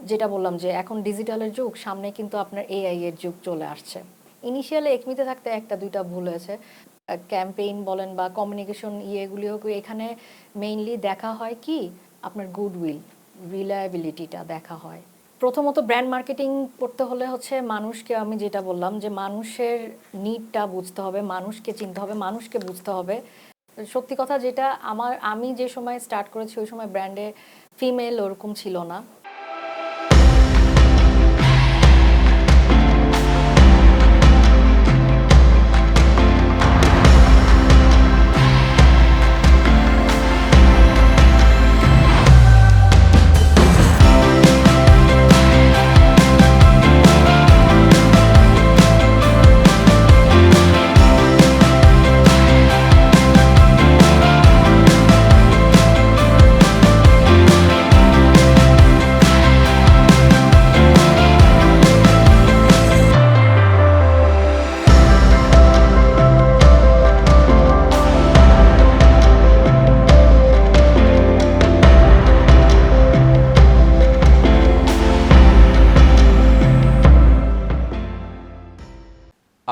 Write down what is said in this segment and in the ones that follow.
যেটা বললাম যে এখন ডিজিটালের যুগ, সামনে কিন্তু আপনার এআই এর যুগ চলে আসছে। ইনিশিয়ালি একমিতে থাকতে একটা দুইটা ভুল হয়েছে। ক্যাম্পেইন বলেন বা কমিউনিকেশন ইয়েগুলিও এখানে মেইনলি দেখা হয় কি আপনার গুডউইল, রিলায়েবিলিটিটা দেখা হয়। প্রথমত ব্র্যান্ড মার্কেটিং করতে হলে হচ্ছে মানুষকে, আমি যেটা বললাম যে মানুষের নিডটা বুঝতে হবে, মানুষকে চিনতে হবে, মানুষকে বুঝতে হবে। সত্যি কথা যেটা, আমি যে সময় স্টার্ট করেছি ওই সময় ব্র্যান্ডে ফিমেল ওরকম ছিল না।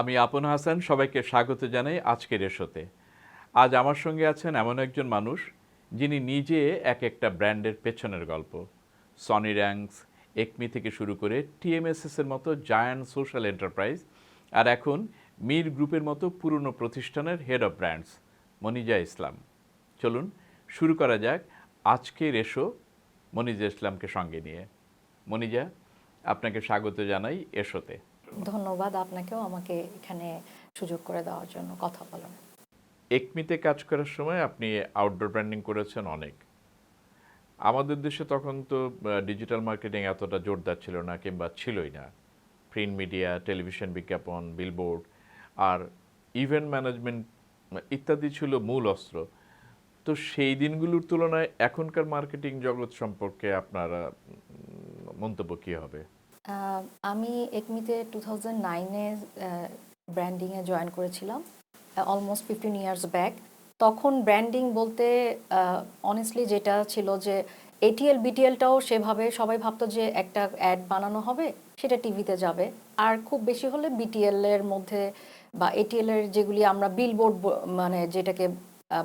আমি আপন হাসান, সবাইকে স্বাগত জানাই আজকের এশোতে। আজ আমার সঙ্গে আছেন এমন একজন মানুষ যিনি নিজে এক একটা ব্র্যান্ডের পেছনের গল্প। সনি র্যাঙ্কস, একমি থেকে শুরু করে টিএমএসএস এর মতো জায়ান্ট সোশ্যাল এন্টারপ্রাইজ, আর এখন মির গ্রুপের মতো পুরনো প্রতিষ্ঠানের হেড অফ ব্র্যান্ডস মনিজা ইসলাম। চলুন শুরু করা যাক আজকের এশো মনিজা ইসলামকে সঙ্গে নিয়ে। মনিজা, আপনাকে স্বাগত জানাই এশোতে। ধন্যবাদ আপনাকেও আমাকে এখানে সুযোগ করে দেওয়ার জন্য কথা বলার। একমিতে কাজ করার সময় আপনি আউটডোর ব্র্যান্ডিং করেছেন অনেক। আমাদের দেশে তখন তো ডিজিটাল মার্কেটিং এতটা জোরদার ছিল না, কিংবা ছিলই না। প্রিন্ট মিডিয়া, টেলিভিশন বিজ্ঞাপন, বিলবোর্ড আর ইভেন্ট ম্যানেজমেন্ট ইত্যাদি ছিল মূল অস্ত্র। তো সেই দিনগুলোর তুলনায় এখনকার মার্কেটিং জগৎ সম্পর্কে আপনার মন্তব্য কী হবে? আমি একমিতে 2009-এ ব্র্যান্ডিংয়ে জয়েন করেছিলাম, অলমোস্ট 15 ইয়ার্স ব্যাক। তখন ব্র্যান্ডিং বলতে অনেস্টলি যেটা ছিল যে এটিএল বিটিএলটাও সেভাবে সবাই ভাবতো যে একটা অ্যাড বানানো হবে, সেটা টিভিতে যাবে, আর খুব বেশি হলে বিটিএল এর মধ্যে বা এটিএল এর যেগুলি আমরা বিলবোর্ড মানে যেটাকে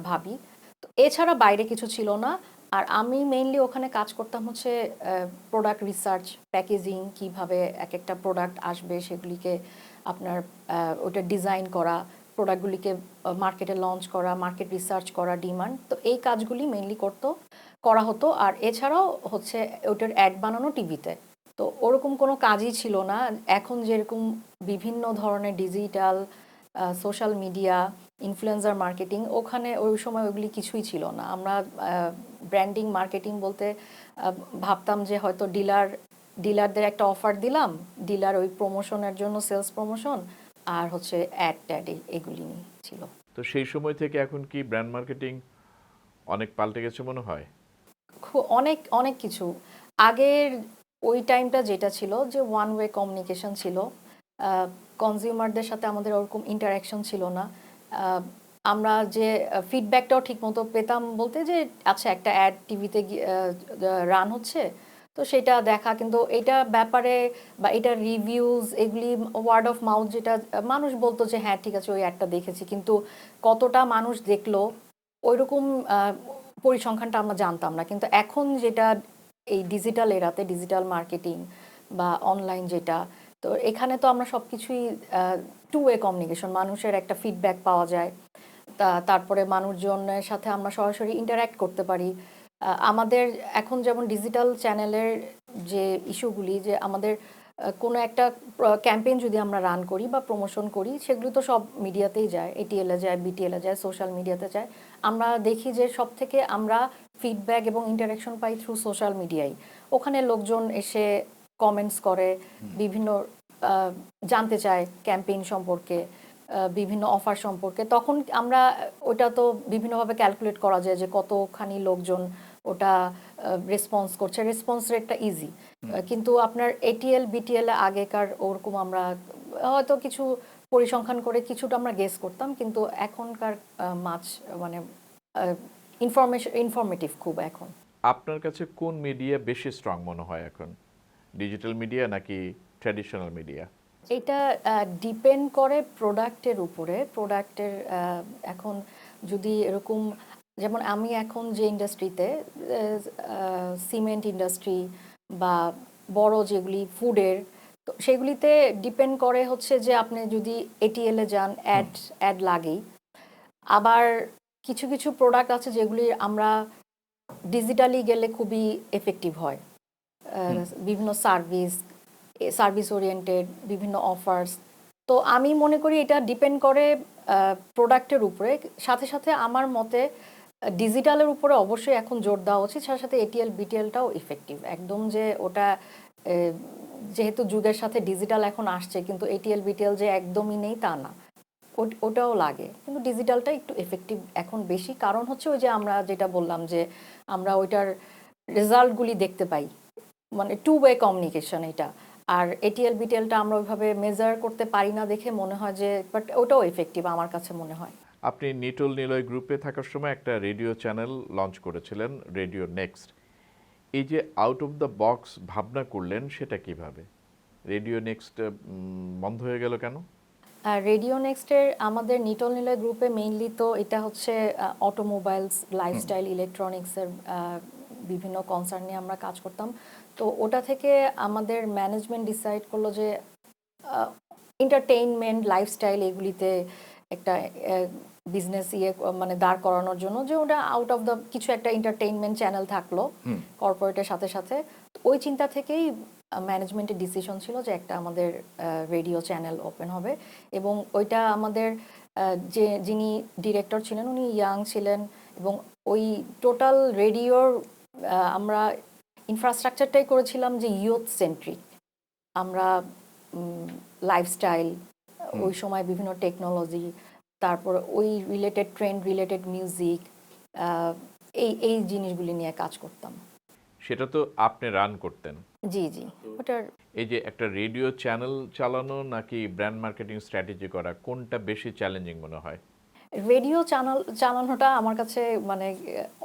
ভাবি, তো এছাড়া বাইরে কিছু ছিল না। আর আমি মেইনলি ওখানে কাজ করতাম হচ্ছে প্রোডাক্ট রিসার্চ, প্যাকেজিং, কিভাবে এক একটা প্রোডাক্ট আসবে সেগুলিকে আপনার ওটা ডিজাইন করা, প্রোডাক্টগুলিকে মার্কেটে লঞ্চ করা, মার্কেট রিসার্চ করা, ডিমান্ড, তো এই কাজগুলি মেইনলি করা হতো। আর এছাড়াও হচ্ছে ওটার অ্যাড বানানো টিভিতে। তো ওরকম কোনো কাজই ছিল না এখন যেরকম বিভিন্ন ধরনের digital, social media, influencer marketing, ওখানে ওই সময় ওইগুলি কিছুই ছিল না। আমরা ব্র্যান্ডিং মার্কেটিং বলতে ভাবতাম যে হয়তো ডিলারদের একটা অফার দিলাম, ডিলার ওই প্রমোশনের জন্য, সেলস প্রমোশন, আর হচ্ছে অ্যাড ট্যাড এগুলি নিয়ে ছিল। তো সেই সময় থেকে এখন কি ব্র্যান্ড মার্কেটিং অনেক পাল্টে গেছে মনে হয়? অনেক অনেক কিছু। আগের ওই টাইমটা যেটা ছিল যে ওয়ান ওয়ে কমিউনিকেশন ছিল, কনজিউমারদের সাথে আমাদের ওরকম ইন্টারাকশন ছিল না। আমরা যে ফিডব্যাকটাও ঠিকমতো পেতাম, বলতে যে আচ্ছা একটা অ্যাড টিভিতে রান হচ্ছে, তো সেটা দেখা, কিন্তু এটা ব্যাপারে বা এটা রিভিউজ এগুলি ওয়ার্ড অফ মাউথ, যেটা মানুষ বলতো যে হ্যাঁ ঠিক আছে ওই অ্যাডটা দেখেছি, কিন্তু কতটা মানুষ দেখলো ওইরকম পরিসংখ্যানটা আমরা জানতাম না। কিন্তু এখন যেটা এই ডিজিটাল এরাতে, ডিজিটাল মার্কেটিং বা অনলাইন যেটা, তো এখানে তো আমরা সব কিছুই টু ওয়ে কমিউনিকেশন, মানুষের একটা ফিডব্যাক পাওয়া যায়, তারপরে মানুষজনের সাথে আমরা সরাসরি ইন্টারঅ্যাক্ট করতে পারি। আমাদের এখন যেমন ডিজিটাল চ্যানেলের যে ইস্যুগুলি, যে আমাদের কোনো একটা ক্যাম্পেইন যদি আমরা রান করি বা প্রমোশন করি, সেগুলো তো সব মিডিয়াতেই যায়, এটিএলে যায়, বিটিএলে যায়, সোশ্যাল মিডিয়াতে যায়। আমরা দেখি যে সব থেকে আমরা ফিডব্যাক এবং ইন্টারাকশন পাই থ্রু সোশ্যাল মিডিয়ায়। ওখানে লোকজন এসে কমেন্টস করে, বিভিন্ন জানতে চায় ক্যাম্পেইন সম্পর্কে, বিভিন্ন অফার সম্পর্কে। তখন আমরা ওটা তো বিভিন্নভাবে ক্যালকুলেট করা যায় যে কতখানি লোকজন ওটা রেসপন্স করছে, রেসপন্স রেটটা ইজি। কিন্তু আপনার এটিএল বিটিএল আগেকার ওরকম আমরা হয়তো কিছু পরিসংখ্যান করে কিছুটা আমরা গেস করতাম, কিন্তু এখনকার মাছ মানে ইনফরমেটিভ খুব এখন। আপনার কাছে কোন মিডিয়া বেশি স্ট্রং মনে হয় এখন? ডিজিটাল মিডিয়া নাকি ট্র্যাডিশনাল মিডিয়া? এটা ডিপেন্ড করে প্রোডাক্টের উপরে। প্রোডাক্টের এখন যদি এরকম, যেমন আমি এখন যে ইন্ডাস্ট্রিতে, সিমেন্ট ইন্ডাস্ট্রি বা বড় যেগুলি ফুডের, তো সেগুলিতে ডিপেন্ড করে হচ্ছে যে আপনি যদি এটিএল এ যান, অ্যাড লাগেই। আবার কিছু কিছু প্রোডাক্ট আছে যেগুলি আমরা ডিজিটালি গেলে খুবই এফেক্টিভ হয়। বিভিন্ন সার্ভিস ওরিয়েন্টেড বিভিন্ন অফার্স। তো আমি মনে করি এটা ডিপেন্ড করে প্রোডাক্টের উপরে। সাথে সাথে আমার মতে ডিজিটালের উপরে অবশ্যই এখন জোর দেওয়া উচিত। সাথে সাথে এটিএল বিটিএলটাও ইফেক্টিভ একদম, যে ওটা যেহেতু যুগের সাথে ডিজিটাল এখন আসছে, কিন্তু এটিএল বিটিএল যে একদমই নেই তা না, ওটাও লাগে, কিন্তু ডিজিটালটা একটু এফেক্টিভ এখন বেশি। কারণ হচ্ছে ওই যে আমরা যেটা বললাম যে আমরা ওইটার রেজাল্টগুলি দেখতে পাই, মানে টু ওয়ে কমিউনিকেশন এটা। আর এটিএল বিটিএলটা আমরা ওইভাবে মেজার করতে পারি না দেখে মনে হয় যে, বাট ওটাও এফেক্টিভ আমার কাছে মনে হয়। আপনি নিটোল নিলয় গ্রুপে থাকার সময় একটা রেডিও চ্যানেল লঞ্চ করেছিলেন, রেডিও নেক্সট। এই যে আউট অফ দ্য বক্স ভাবনা করলেন, সেটা কিভাবে? রেডিও নেক্সট বন্ধ হয়ে গেল কেন? রেডিও নেক্সটের আমাদের নিটোল নিলয় গ্রুপে মেইনলি তো এটা হচ্ছে অটোমোবাইলস, লাইফস্টাইল, ইলেকট্রনিক্সের বিভিন্ন কনসার্ন নিয়ে আমরা কাজ করতাম। তো ওটা থেকে আমাদের ম্যানেজমেন্ট ডিসাইড করলো যে এন্টারটেইনমেন্ট, লাইফস্টাইল এগুলিতে একটা বিজনেস মানে দাঁড় করানোর জন্য, যে ওটা আউট অফ দ্য কিছু একটা এন্টারটেইনমেন্ট চ্যানেল থাকলো কর্পোরেটের সাথে সাথে। ওই চিন্তা থেকেই ম্যানেজমেন্টের ডিসিশন ছিল যে একটা আমাদের রেডিও চ্যানেল ওপেন হবে। এবং ওইটা আমাদের যিনি ডিরেক্টর ছিলেন উনি ইয়াং ছিলেন, এবং ওই টোটাল রেডিওর আমরা ইনফ্রাস্ট্রাকচারটাই করেছিলাম যে ইয়ুথ সেন্ট্রিক। আমরা লাইফস্টাইল, ওই সময় বিভিন্ন টেকনোলজি, তারপর ওই রিলেটেড ট্রেন্ড রিলেটেড মিউজিক, এই জিনিসগুলি নিয়ে কাজ করতাম। সেটা তো আপনি রান করতেন। জি জি, ওটার এই যে একটা রেডিও চ্যানেল চালানো নাকি ব্র্যান্ড মার্কেটিং স্ট্র্যাটেজি করা, কোনটা বেশি চ্যালেঞ্জিং মনে হয়? রেডিও চালানোটা আমার কাছে মানে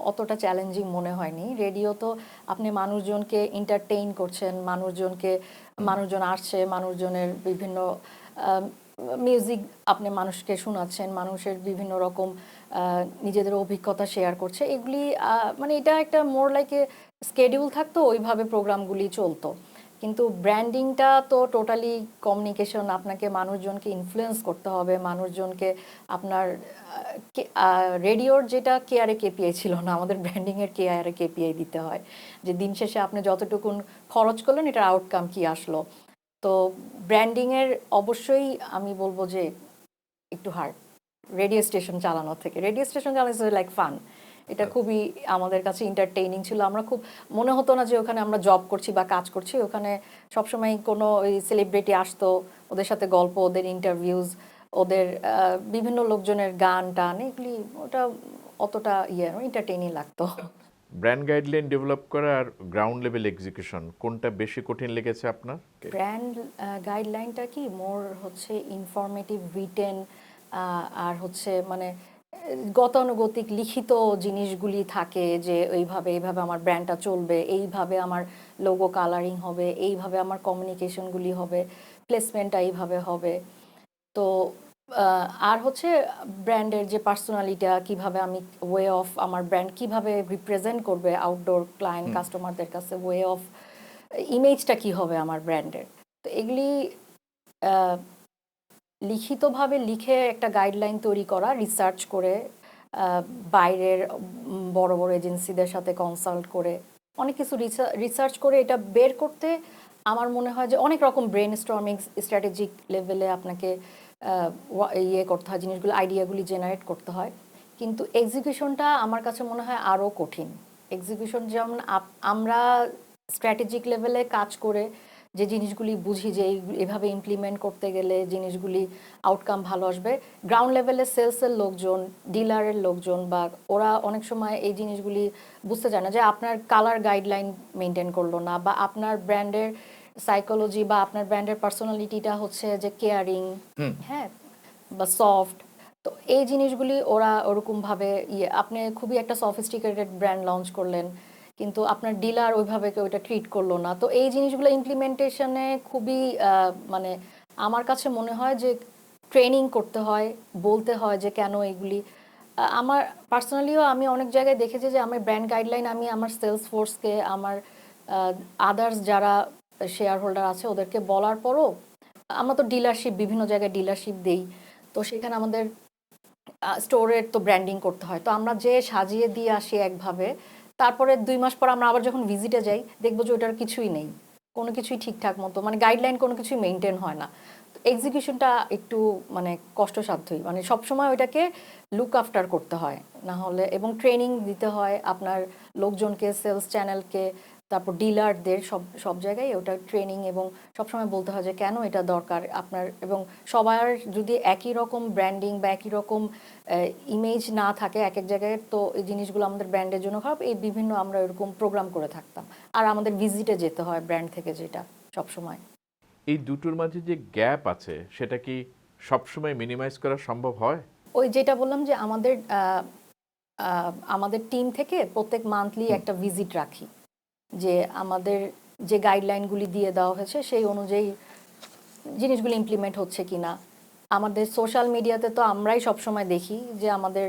অতটা চ্যালেঞ্জিং মনে হয়নি। রেডিও তো আপনি মানুষজনকে এন্টারটেইন করছেন, মানুষজন আসছে, মানুষজনের বিভিন্ন মিউজিক আপনি মানুষকে শোনাচ্ছেন, মানুষের বিভিন্ন রকম নিজেদের অভিজ্ঞতা শেয়ার করছে। এগুলি মানে এটা একটা মোর লাইক এ স্কেডিউল থাকতো, ওইভাবে প্রোগ্রামগুলি চলতো। কিন্তু ব্র্যান্ডিংটা তো টোটালি কমিউনিকেশন, আপনাকে মানুষজনকে ইনফ্লুয়েন্স করতে হবে, মানুষজনকে আপনার রেডিওর যেটা কেআরএ কেপিআই ছিল না, আমাদের ব্র্যান্ডিংয়ের কেআরএ কেপিআই দিতে হয়, যে দিন শেষে আপনি যতটুকুন খরচ করলেন এটার আউটকাম কি আসলো। তো ব্র্যান্ডিংয়ের অবশ্যই আমি বলবো যে একটু হার্ড রেডিও স্টেশন চালানো থেকে। রেডিও স্টেশন চালানো লাইক ফান, এটা খুবই আমাদের কাছে এন্টারটেইনিং ছিল। আমরা খুব মনে হতো না যে ওখানে আমরা জব করছি বা কাজ করছি। ওখানে সবসময় কোনো ওই সেলিব্রিটি আসতো, ওদের সাথে গল্প, ওদের ইন্টারভিউজ, ওদের বিভিন্ন লোকজনের গান টান, এগুলি ওটা অতটা এন্টারটেইনিং লাগতো। ব্র্যান্ড গাইডলাইন ডেভেলপ করা আর গ্রাউন্ড লেভেল এক্সিকিউশন, কোনটা বেশি কঠিন লেগেছে আপনার? ব্র্যান্ড গাইডলাইনটা কি মোর হচ্ছে ইনফরমেটিভ, রিটেন, আর হচ্ছে মানে গতানুগতিক লিখিত জিনিসগুলি থাকে, যে এইভাবে এইভাবে আমার ব্র্যান্ডটা চলবে, এইভাবে আমার লোগো কালারিং হবে, এইভাবে আমার কমিউনিকেশনগুলি হবে, প্লেসমেন্টটা এইভাবে হবে। তো আর হচ্ছে ব্র্যান্ডের যে পার্সোনালিটা, কিভাবে আমি ওয়ে অফ আমার ব্র্যান্ড কিভাবে রিপ্রেজেন্ট করবে আউটডোর ক্লায়েন্ট কাস্টমারদের কাছে, ওয়ে অফ ইমেজটা কি হবে আমার ব্র্যান্ডের। তো এগুলি লিখিতভাবে লিখে একটা গাইডলাইন তৈরি করা, রিসার্চ করে বাইরের বড় বড় এজেন্সিদের সাথে কনসাল্ট করে অনেক কিছু রিসার্চ করে এটা বের করতে আমার মনে হয় যে অনেক রকম ব্রেন স্টর্মিং, স্ট্র্যাটেজিক লেভেলে আপনাকে করতে হয়, জিনিসগুলো আইডিয়াগুলি জেনারেট করতে হয়। কিন্তু এক্সিকিউশনটা আমার কাছে মনে হয় আরও কঠিন। এক্সিকিউশন যেমন আমরা স্ট্র্যাটেজিক লেভেলে কাজ করে যে জিনিসগুলি বুঝি যে এভাবে ইমপ্লিমেন্ট করতে গেলে জিনিসগুলি আউটকাম ভালো আসবে, গ্রাউন্ড লেভেলে সেলসের লোকজন, ডিলারের লোকজন বা ওরা অনেক সময় এই জিনিসগুলি বুঝতে চায় না, যে আপনার কালার গাইডলাইন মেনটেন করলো না, বা আপনার ব্র্যান্ডের সাইকোলজি বা আপনার ব্র্যান্ডের পার্সোনালিটিটা হচ্ছে যে কেয়ারিং, হ্যাঁ, বা সফট। তো এই জিনিসগুলি ওরা ওরকমভাবে আপনি খুবই একটা সফিস্টিকেটেড ব্র্যান্ড লঞ্চ করলেন, কিন্তু আপনার ডিলার ওইভাবে কেউ এটা ট্রিট করলো না। তো এই জিনিসগুলো ইমপ্লিমেন্টেশনে খুবই মানে আমার কাছে মনে হয় যে ট্রেনিং করতে হয়, বলতে হয় যে কেন এগুলি আমার পার্সোনালিও আমি অনেক জায়গায় দেখেছি যে আমার ব্র্যান্ড গাইডলাইন আমি আমার সেলস ফোর্সকে আমার আদার্স যারা শেয়ার হোল্ডার আছে ওদেরকে বলার পরও আমরা তো ডিলারশিপ বিভিন্ন জায়গায় ডিলারশিপ দেই, তো সেখানে আমাদের স্টোরের তো ব্র্যান্ডিং করতে হয়, তো আমরা যে সাজিয়ে দিয়ে আসি একভাবে, তারপরে 2 মাস পর আমরা আবার যখন ভিজিটে যাই দেখবো যে ওটার কিছুই নেই, কোনো কিছুই ঠিকঠাক মতো মানে গাইডলাইন কোনো কিছুই মেনটেন হয় না। এক্সিকিউশনটা একটু মানে কষ্টসাধ্যই, মানে সবসময় ওইটাকে লুক আফটার করতে হয় না হলে, এবং ট্রেনিং দিতে হয় আপনার লোকজনকে, সেলস চ্যানেলকে, তারপর ডিলারদের, সব সব জায়গায় ওটা ট্রেনিং, এবং সবসময় বলতে হয় যে কেন এটা দরকার আপনার, এবং সবার যদি একই রকম ব্র্যান্ডিং বা একই রকম ইমেজ না থাকে এক এক জায়গায়, তো এই জিনিসগুলো আমাদের ব্র্যান্ডের জন্য খারাপ। এই বিভিন্ন আমরা এরকম প্রোগ্রাম করে থাকতাম, আর আমাদের ভিজিটে যেতে হয় ব্র্যান্ড থেকে, যেটা সবসময়। এই দুটোর মাঝে যে গ্যাপ আছে সেটা কি সবসময় মিনিমাইজ করা সম্ভব হয়? ওই যেটা বললাম যে আমাদের আমাদের টিম থেকে প্রত্যেক মান্থলি একটা ভিজিট রাখি, যে আমাদের যে গাইডলাইনগুলি দিয়ে দেওয়া হয়েছে সেই অনুযায়ী জিনিসগুলো ইমপ্লিমেন্ট হচ্ছে কিনা। আমাদের সোশ্যাল মিডিয়াতে তো আমরাই সবসময় দেখি যে আমাদের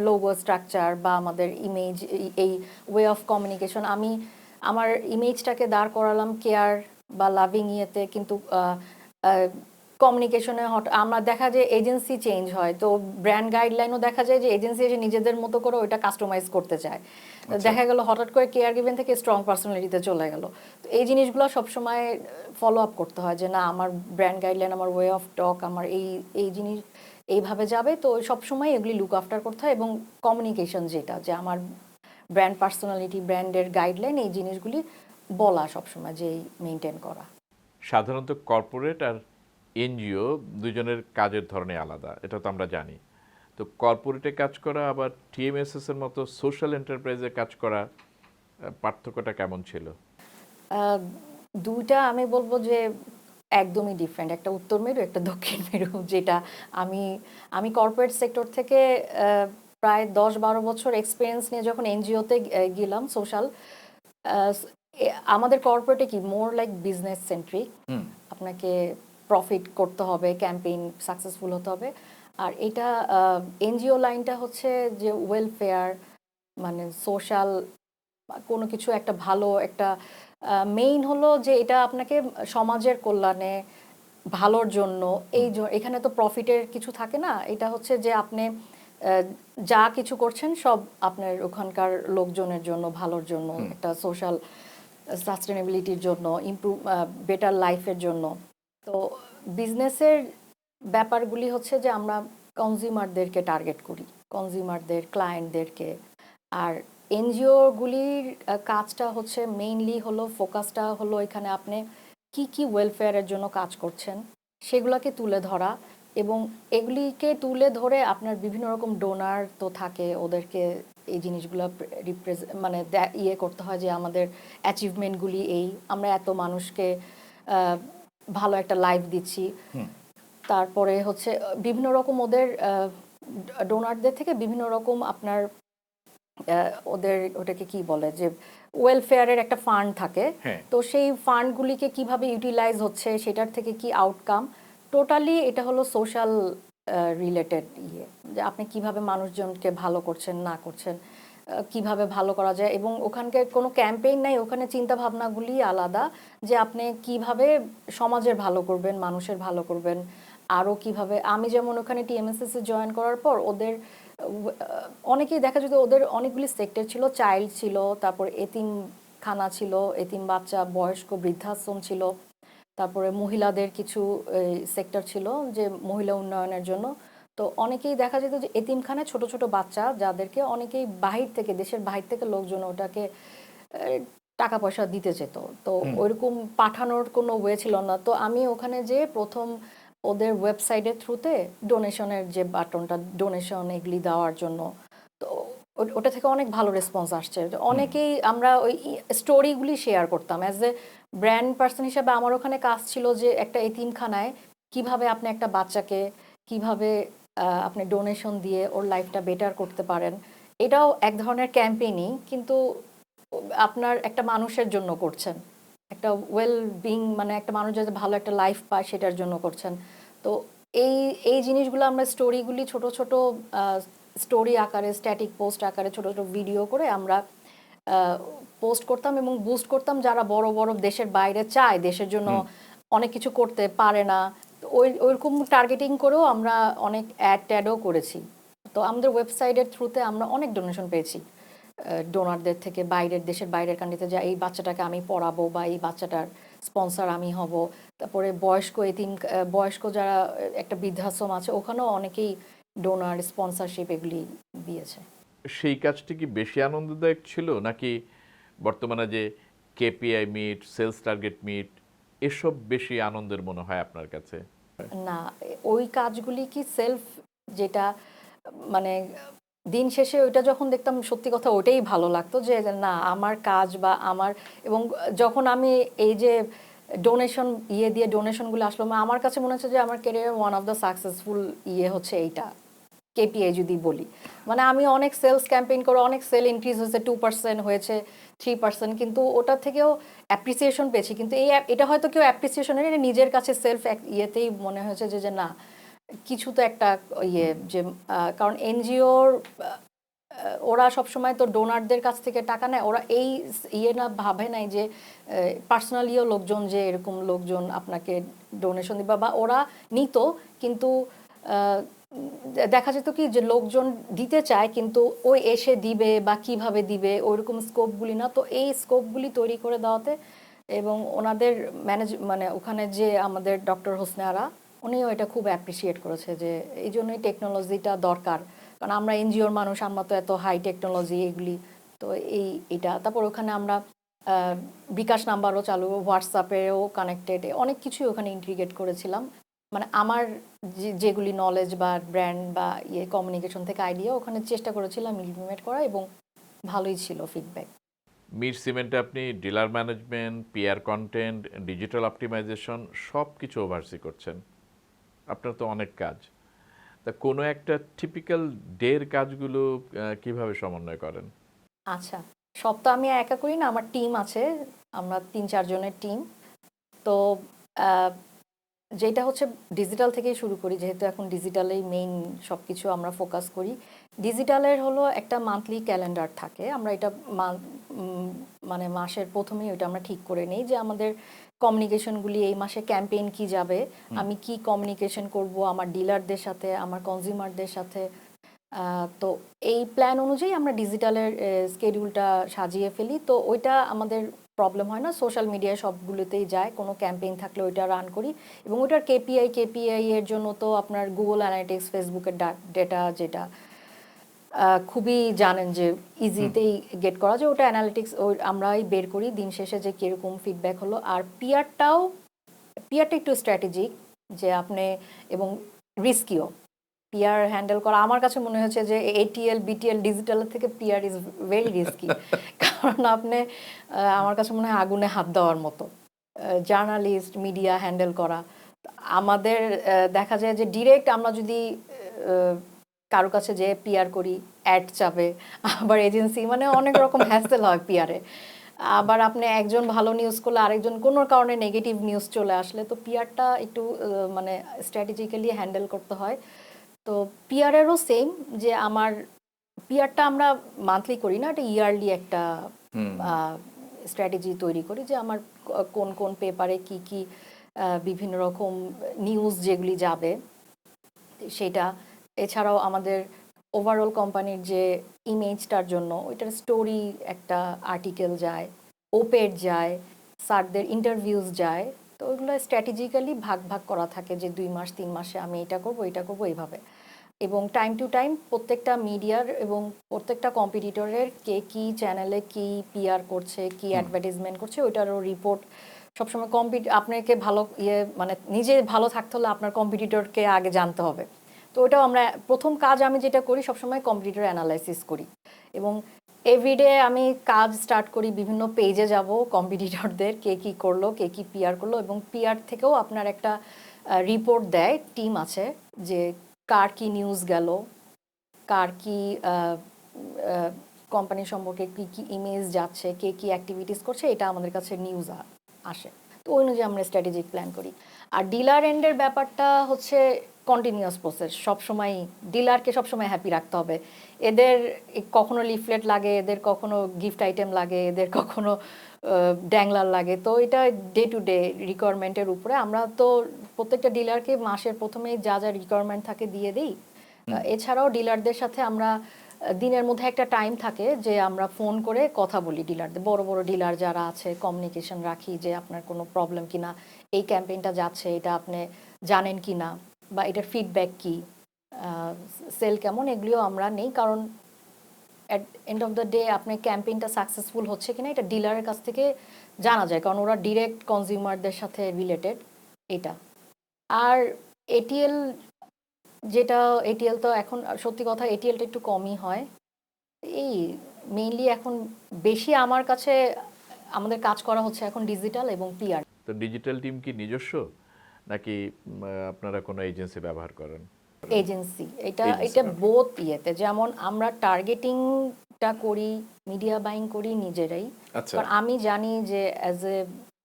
লোগো স্ট্রাকচার বা আমাদের ইমেজ, এই ওয়ে অফ কমিউনিকেশন, আমি আমার ইমেজটাকে দাঁড় করালাম কেয়ার বা লাভিং ইয়েতে, কিন্তু কমিউনিকেশনে আমরা দেখা যায় এজেন্সি চেঞ্জ হয়, তো ব্র্যান্ড গাইডলাইনও দেখা যায় যে এজেন্সি এসে নিজেদের মতো করে ওইটা কাস্টমাইজ করতে চায়। দেখা গেল হঠাৎ করে কেয়ার গিভেন থেকে স্ট্রং পার্সোনালিটিতে চলে গেল। তো এই জিনিসগুলো সবসময় ফলো আপ করতে হয় যে না, আমার ব্র্যান্ড গাইডলাইন, আমার ওয়ে অফ টক, আমার এই এই জিনিস এইভাবে যাবে, তো সবসময় এগুলি লুক আফটার করতে হয়। এবং কমিউনিকেশন যেটা, যে আমার ব্র্যান্ড পার্সোনালিটি, ব্র্যান্ডের গাইডলাইন, এই জিনিসগুলি বলা সবসময়, যে মেনটেন করা। সাধারণত কর্পোরেট আর এনজিও দুজনের কাজের ধরনে আলাদা, এটা তো আমরা জানি। তো কর্পোরেটে কাজ করা আবার টিএমএসএস এর মতো সোশ্যাল এন্টারপ্রাইজে কাজ করা, পার্থক্যটা কেমন ছিল? দুইটা আমি বলবো যে একদমই ডিফারেন্ট, একটা উত্তর মেরু, একটা দক্ষিণ মেরু। যেটা আমি আমি কর্পোরেট সেক্টর থেকে প্রায় 10-12 বছর এক্সপিরিয়েন্স নিয়ে যখন এনজিওতে গেলাম সোশ্যাল, আমাদের কর্পোরেটে কি মোর লাইক বিজনেস সেন্ট্রিক, আপনাকে প্রফিট করতে হবে, ক্যাম্পেইন সাকসেসফুল হতে হবে। আর এটা এনজিও লাইনটা হচ্ছে যে ওয়েলফেয়ার, মানে সোশ্যাল কোনো কিছু একটা ভালো একটা মেইন হলো যে এটা আপনাকে সমাজের কল্যাণে, ভালোর জন্য, এখানে তো প্রফিটের কিছু থাকে না। এটা হচ্ছে যে আপনি যা কিছু করছেন সব আপনার ওখানকার লোকজনের জন্য, ভালোর জন্য, একটা সোশ্যাল সাস্টেনেবিলিটির জন্য, ইমপ্রুভ বেটার লাইফের জন্য। তো বিজনেসের ব্যাপারগুলি হচ্ছে যে আমরা কনজিউমারদেরকে টার্গেট করি, কনজিউমারদের, ক্লায়েন্টদেরকে। আর এনজিওগুলির কাজটা হচ্ছে মেইনলি হলো, ফোকাসটা হলো এখানে আপনি কি কি ওয়েলফেয়ারের জন্য কাজ করছেন সেগুলোকে তুলে ধরা, এবং এগুলিকে তুলে ধরে আপনার বিভিন্ন রকম ডোনার তো থাকে, ওদেরকে এই জিনিসগুলো মানে ইয়ে করতে হয় যে আমাদের অ্যাচিভমেন্টগুলি এই, আমরা এত মানুষকে ভালো একটা লাইফ দিচ্ছি। তারপরে হচ্ছে বিভিন্ন রকম ওদের ডোনারদের থেকে বিভিন্ন রকম আপনার ওদের ওটাকে কি বলে, যে ওয়েলফেয়ারের একটা ফান্ড থাকে, তো সেই ফান্ডগুলিকে কিভাবে ইউটিলাইজ হচ্ছে, সেটার থেকে কি আউটকাম, টোটালি এটা হলো সোশ্যাল রিলেটেড ইয়ে, যে আপনি কিভাবে মানুষজনকে ভালো করছেন না করছেন, কিভাবে ভালো করা যায়। এবং ওখানকার কোনো ক্যাম্পেইন নাই, ওখানে চিন্তা ভাবনাগুলি আলাদা, যে আপনি কিভাবে সমাজের ভালো করবেন, মানুষের ভালো করবেন, আরও কিভাবে। আমি যেমন ওখানে টিএমএসএস এ জয়েন করার পর ওদের অনেকেই দেখা যেত, ওদের অনেকগুলি সেক্টর ছিল, চাইল্ড ছিল, তারপর এতিমখানা ছিল, এতিম বাচ্চা, বয়স্ক বৃদ্ধাশ্রম ছিল, তারপরে মহিলাদের কিছু সেক্টর ছিল যে মহিলা উন্নয়নের জন্য। তো অনেকেই দেখা যেত যে এতিমখানায় ছোট ছোট বাচ্চা, যাদেরকে অনেকেই বাহির থেকে, দেশের বাহির থেকে লোকজন ওটাকে টাকা পয়সা দিতে যেত, তো ওইরকম পাঠানোর কোনো ওয়ে ছিল না। তো আমি ওখানে যে প্রথম ওদের ওয়েবসাইটের থ্রুতে ডোনেশনের যে বাটনটা, ডোনেশন এগুলি দেওয়ার জন্য, তো ওটা থেকে অনেক ভালো রেসপন্স আসছে। অনেকেই আমরা ওই স্টোরিগুলি শেয়ার করতাম অ্যাজ এ ব্র্যান্ড পার্সন হিসাবে। আমার ওখানে কাজ ছিল যে একটা এতিমখানায় কিভাবে আপনি একটা বাচ্চাকে কিভাবে আপনি ডোনেশন দিয়ে ওর লাইফটা বেটার করতে পারেন। এটাও এক ধরনের ক্যাম্পেইনই, কিন্তু আপনার একটা মানুষের জন্য করছেন, একটা ওয়েল বিং, মানে একটা মানুষ যাতে ভালো একটা লাইফ পায় সেটার জন্য করছেন। তো এই এই জিনিসগুলো আমরা স্টোরিগুলি ছোট ছোট স্টোরি আকারে, স্ট্যাটিক পোস্ট আকারে ছোট ছোট ভিডিও করে আমরা পোস্ট করতাম এবং বুস্ট করতাম যারা বড় বড় দেশের বাইরে চায়, দেশের জন্য অনেক কিছু করতে পারে না। তো ওইরকম টার্গেটিং করেও আমরা অনেক ট্যাডও করেছি। তো আমাদের ওয়েবসাইটের থ্রুতে আমরা অনেক ডোনেশন পেয়েছি ডোনারদের থেকে, বাইরের দেশের বাইরের কান্ট্রিতে, যা এই বাচ্চাটাকে আমি পড়াবো বা এই বাচ্চাটার স্পন্সর আমি হব। তারপরে বয়স্ক এতিম, বয়স্ক যারা একটা বৃদ্ধাশ্রম আছে ওখানেও অনেকেই ডোনার, স্পন্সরশিপ এগুলি দিয়েছে। সেই কাজটি কি বেশি আনন্দদায়ক ছিল, নাকি বর্তমানে যে KPI meet, sales target meet, এসব বেশি আনন্দের মনে হয় আপনার কাছে? না, ওই কাজগুলি কি সেলফ, যেটা মানে দিন শেষে ওইটা যখন দেখতাম সত্যি কথা ওটাই ভালো লাগতো, যে না আমার কাজ বা আমার, এবং যখন আমি এই যে ডোনেশন দিয়ে ডোনেশনগুলো আসলো, আমার কাছে মনে হচ্ছে যে আমার career one of the successful হচ্ছে এইটা, কেপিআই যদি বলি। মানে আমি অনেক সেলস ক্যাম্পেইন করে অনেক সেল ইনক্রিজ হয়েছে, 2% হয়েছে, 3%, কিন্তু ওটা থেকেও অ্যাপ্রিসিয়েশন পেয়েছি। কিন্তু এটা হয়তো কেউ অ্যাপ্রিসিয়েশনের, এটা নিজের কাছে সেলফ ইয়েতেই মনে হয়েছে যে না কিছু তো একটা যে কারণ এনজিওর ওরা সবসময় তো ডোনারদের কাছ থেকে টাকা নেয়, ওরা এই না ভাবে নাই যে পার্সোনালিও লোকজন, যে এরকম লোকজন আপনাকে ডোনেশন দিবা, বা ওরা নিত কিন্তু দেখা যেত কি যে লোকজন দিতে চায় কিন্তু ওই এসে দিবে বা কিভাবে দিবে ওইরকম স্কোপগুলি না। তো এই স্কোপগুলি তৈরি করে দেওয়াতে, এবং ওনাদের মানে ওখানে যে আমাদের ডক্টর হোসনে আরা, উনিও এটা খুব অ্যাপ্রিসিয়েট করেছে যে এই জন্যই টেকনোলজিটা দরকার, কারণ আমরা এনজিওর মানুষ, আমরা তো এত হাই টেকনোলজি এগুলি। তো এটা তারপর ওখানে আমরা বিকাশ নাম্বারও চালু, হোয়াটসঅ্যাপেও কানেক্টেড, অনেক কিছুই ওখানে ইন্টিগ্রেট করেছিলাম। মানে আমার যেগুলি নলেজ বা ব্র্যান্ড বা কমিউনিকেশন থেকে আইডিয়া ওখানে চেষ্টা করেছিলাম ইমপ্লিমেন্ট করা, এবং ভালোই ছিল ফিডব্যাক। মির সিমেন্টে আপনি dealer management, PR content, digital optimization সব কিছু ওভারসি করছেন। আপনার তো অনেক কাজ। তা কোনো একটা টিপিক্যাল ডের কাজগুলো কিভাবে সমন্বয় করেন? আচ্ছা, সব তো আমি একা করি না, আমার টিম আছে, আমরা 3-4 জনের টিম। তো আহ, যেটা হচ্ছে ডিজিটাল থেকেই শুরু করি, যেহেতু এখন ডিজিটালেই মেইন সব কিছু আমরা ফোকাস করি। ডিজিটালের হলো একটা মান্থলি ক্যালেন্ডার থাকে, আমরা এটা মানে মাসের প্রথমেই ওইটা আমরা ঠিক করে নিই যে আমাদের কমিউনিকেশনগুলি এই মাসে ক্যাম্পেইন কি যাবে, আমি কি কমিউনিকেশন করব আমার ডিলারদের সাথে, আমার কনজিউমারদের সাথে। তো এই প্ল্যান অনুযায়ী আমরা ডিজিটালের স্কেডিউলটা সাজিয়ে ফেলি। তো ওইটা আমাদের প্রবলেম হয় না, সোশ্যাল মিডিয়ায় সবগুলোতেই যায়, কোনো ক্যাম্পেইন থাকলে ওইটা রান করি। এবং ওইটার কেপিআই এর জন্য তো আপনার গুগল অ্যানালিটিক্স, ফেসবুকের ডেটা, যেটা খুবই জানেন যে ইজিতেই গেট করা যায়, ওটা অ্যানালিটিক্স আমরাই বের করি দিন শেষে যে কীরকম ফিডব্যাক হলো। আর পিআরটা একটু স্ট্র্যাটেজিক, যে আপনি, এবং রিস্কিও পিআর হ্যান্ডেল করা। আমার কাছে মনে হচ্ছে যে এটিএল বিটিএল ডিজিটালের থেকে পিআর ইজ ভেরি রিস্কি, কারণ আপনি আমার কাছে মনে হয় আগুনে হাত দেওয়ার মতো। জার্নালিস্ট, মিডিয়া হ্যান্ডেল করা আমাদের দেখা যায় যে ডিরেক্ট আমরা যদি কারো কাছে যে পিআর করি, অ্যাড চাবে, আবার এজেন্সি, মানে অনেক রকম হ্যাসেল হয় পিআরে। আবার আপনি একজন ভালো নিউজ করলে আরেকজন কোনো কারণে নেগেটিভ নিউজ চলে আসলে, তো পিআরটা একটু মানে স্ট্র্যাটেজিক্যালি হ্যান্ডেল করতে হয়। তো পিআরেরও সেম, যে আমার পিআরটা আমরা মান্থলি করি না, এটা ইয়ারলি একটা স্ট্র্যাটেজি তৈরি করি, যে আমার কোন কোন পেপারে কি কি বিভিন্ন রকম নিউজ যেগুলি যাবে সেটা। এছাড়াও আমাদের ওভারঅল কোম্পানির যে ইমেজটার জন্য ওইটার স্টোরি একটা আর্টিকেল যায়, ওপেড যায়, স্যারদের ইন্টারভিউজ যায়। তো ওইগুলো স্ট্র্যাটেজিক্যালি ভাগ ভাগ করা থাকে, যে 2 মাস 3 মাসে আমি এটা করব এইভাবে। এবং টাইম টু টাইম প্রত্যেকটা মিডিয়ার এবং প্রত্যেকটা কম্পিটিটরের কে কি চ্যানেলে কি পিআর করছে, কি অ্যাডভার্টাইজমেন্ট করছে, ওইটারও রিপোর্ট সবসময় আপনাকে ভালো মানে নিজে ভালো থাকতে হলে আপনার কম্পিটিটরকে আগে জানতে হবে। তো ওটাও আমরা প্রথম কাজ আমি যেটা করি সবসময় কম্পিটিটর অ্যানালাইসিস করি, এবং এভরিডে আমি কাজ স্টার্ট করি, বিভিন্ন পেজে যাব কম্পিটিটরদের কে কি করলো, কে কি পিআর করলো, এবং পিআর থেকেও আপনার একটা রিপোর্ট দেয় টিম আছে, যে কার কি নিউজ গেল, কার কি কোম্পানি সম্পর্কে কি কি ইমেজ যাচ্ছে, কে কি অ্যাক্টিভিটিস করছে, এটা আমাদের কাছে নিউজ আসে। তো ওই অনুযায়ী আমরা স্ট্র্যাটেজিক প্ল্যান করি। আর ডিলার এন্ডের ব্যাপারটা হচ্ছে কন্টিনিউয়াস প্রসেস, সবসময় ডিলারকে সবসময় হ্যাপি রাখতে হবে। এদের কখনো লিফলেট লাগে, এদের কখনো গিফট আইটেম লাগে, এদের কখনো ড্যাংলার লাগে। তো এটা ডে টু ডে রিকোয়ারমেন্টের উপরে আমরা তো প্রত্যেকটা ডিলারকে মাসের প্রথমেই যা যা রিকোয়ারমেন্ট থাকে দিয়ে দিই। এছাড়াও ডিলারদের সাথে আমরা দিনের মধ্যে একটা টাইম থাকে যে আমরা ফোন করে কথা বলি ডিলারদের, বড় বড় ডিলার যারা আছে কমিউনিকেশন রাখি যে আপনার কোনো প্রবলেম কিনা, এই ক্যাম্পেইনটা যাচ্ছে এটা আপনি জানেন কিনা, বা এটার ফিডব্যাক কি, সেল কেমন, এগুলিও আমরা নেই। কারণ at end of the day আপনার ক্যাম্পেইনটা সাকসেসফুল হচ্ছে কিনা এটা ডিলারের কাছ থেকে জানা যায়, কারণ ওরা ডিরেক্ট কনজিউমারদের সাথে রিলেটেড এটা। আর এটিএল যেটা, এটিএল তো এখন সত্যি কথা এটিএলটা একটু কমই হয়। এই মেইনলি এখন বেশি আমার কাছে আমাদের কাজ করা হচ্ছে এখন ডিজিটাল এবং পিআর। তো ডিজিটাল টিম কি নিজস্ব নাকি আপনারা কোনো এজেন্সি ব্যবহার করেন? এজেন্সি, এটা Agency এটা ব্যবহার। বোথ ইয়েতে, যেমন আমরা টার্গেটিংটা করি, মিডিয়া বাইং করি নিজেরাই। আচ্ছা। কারণ আমি জানি যে অ্যাজ এ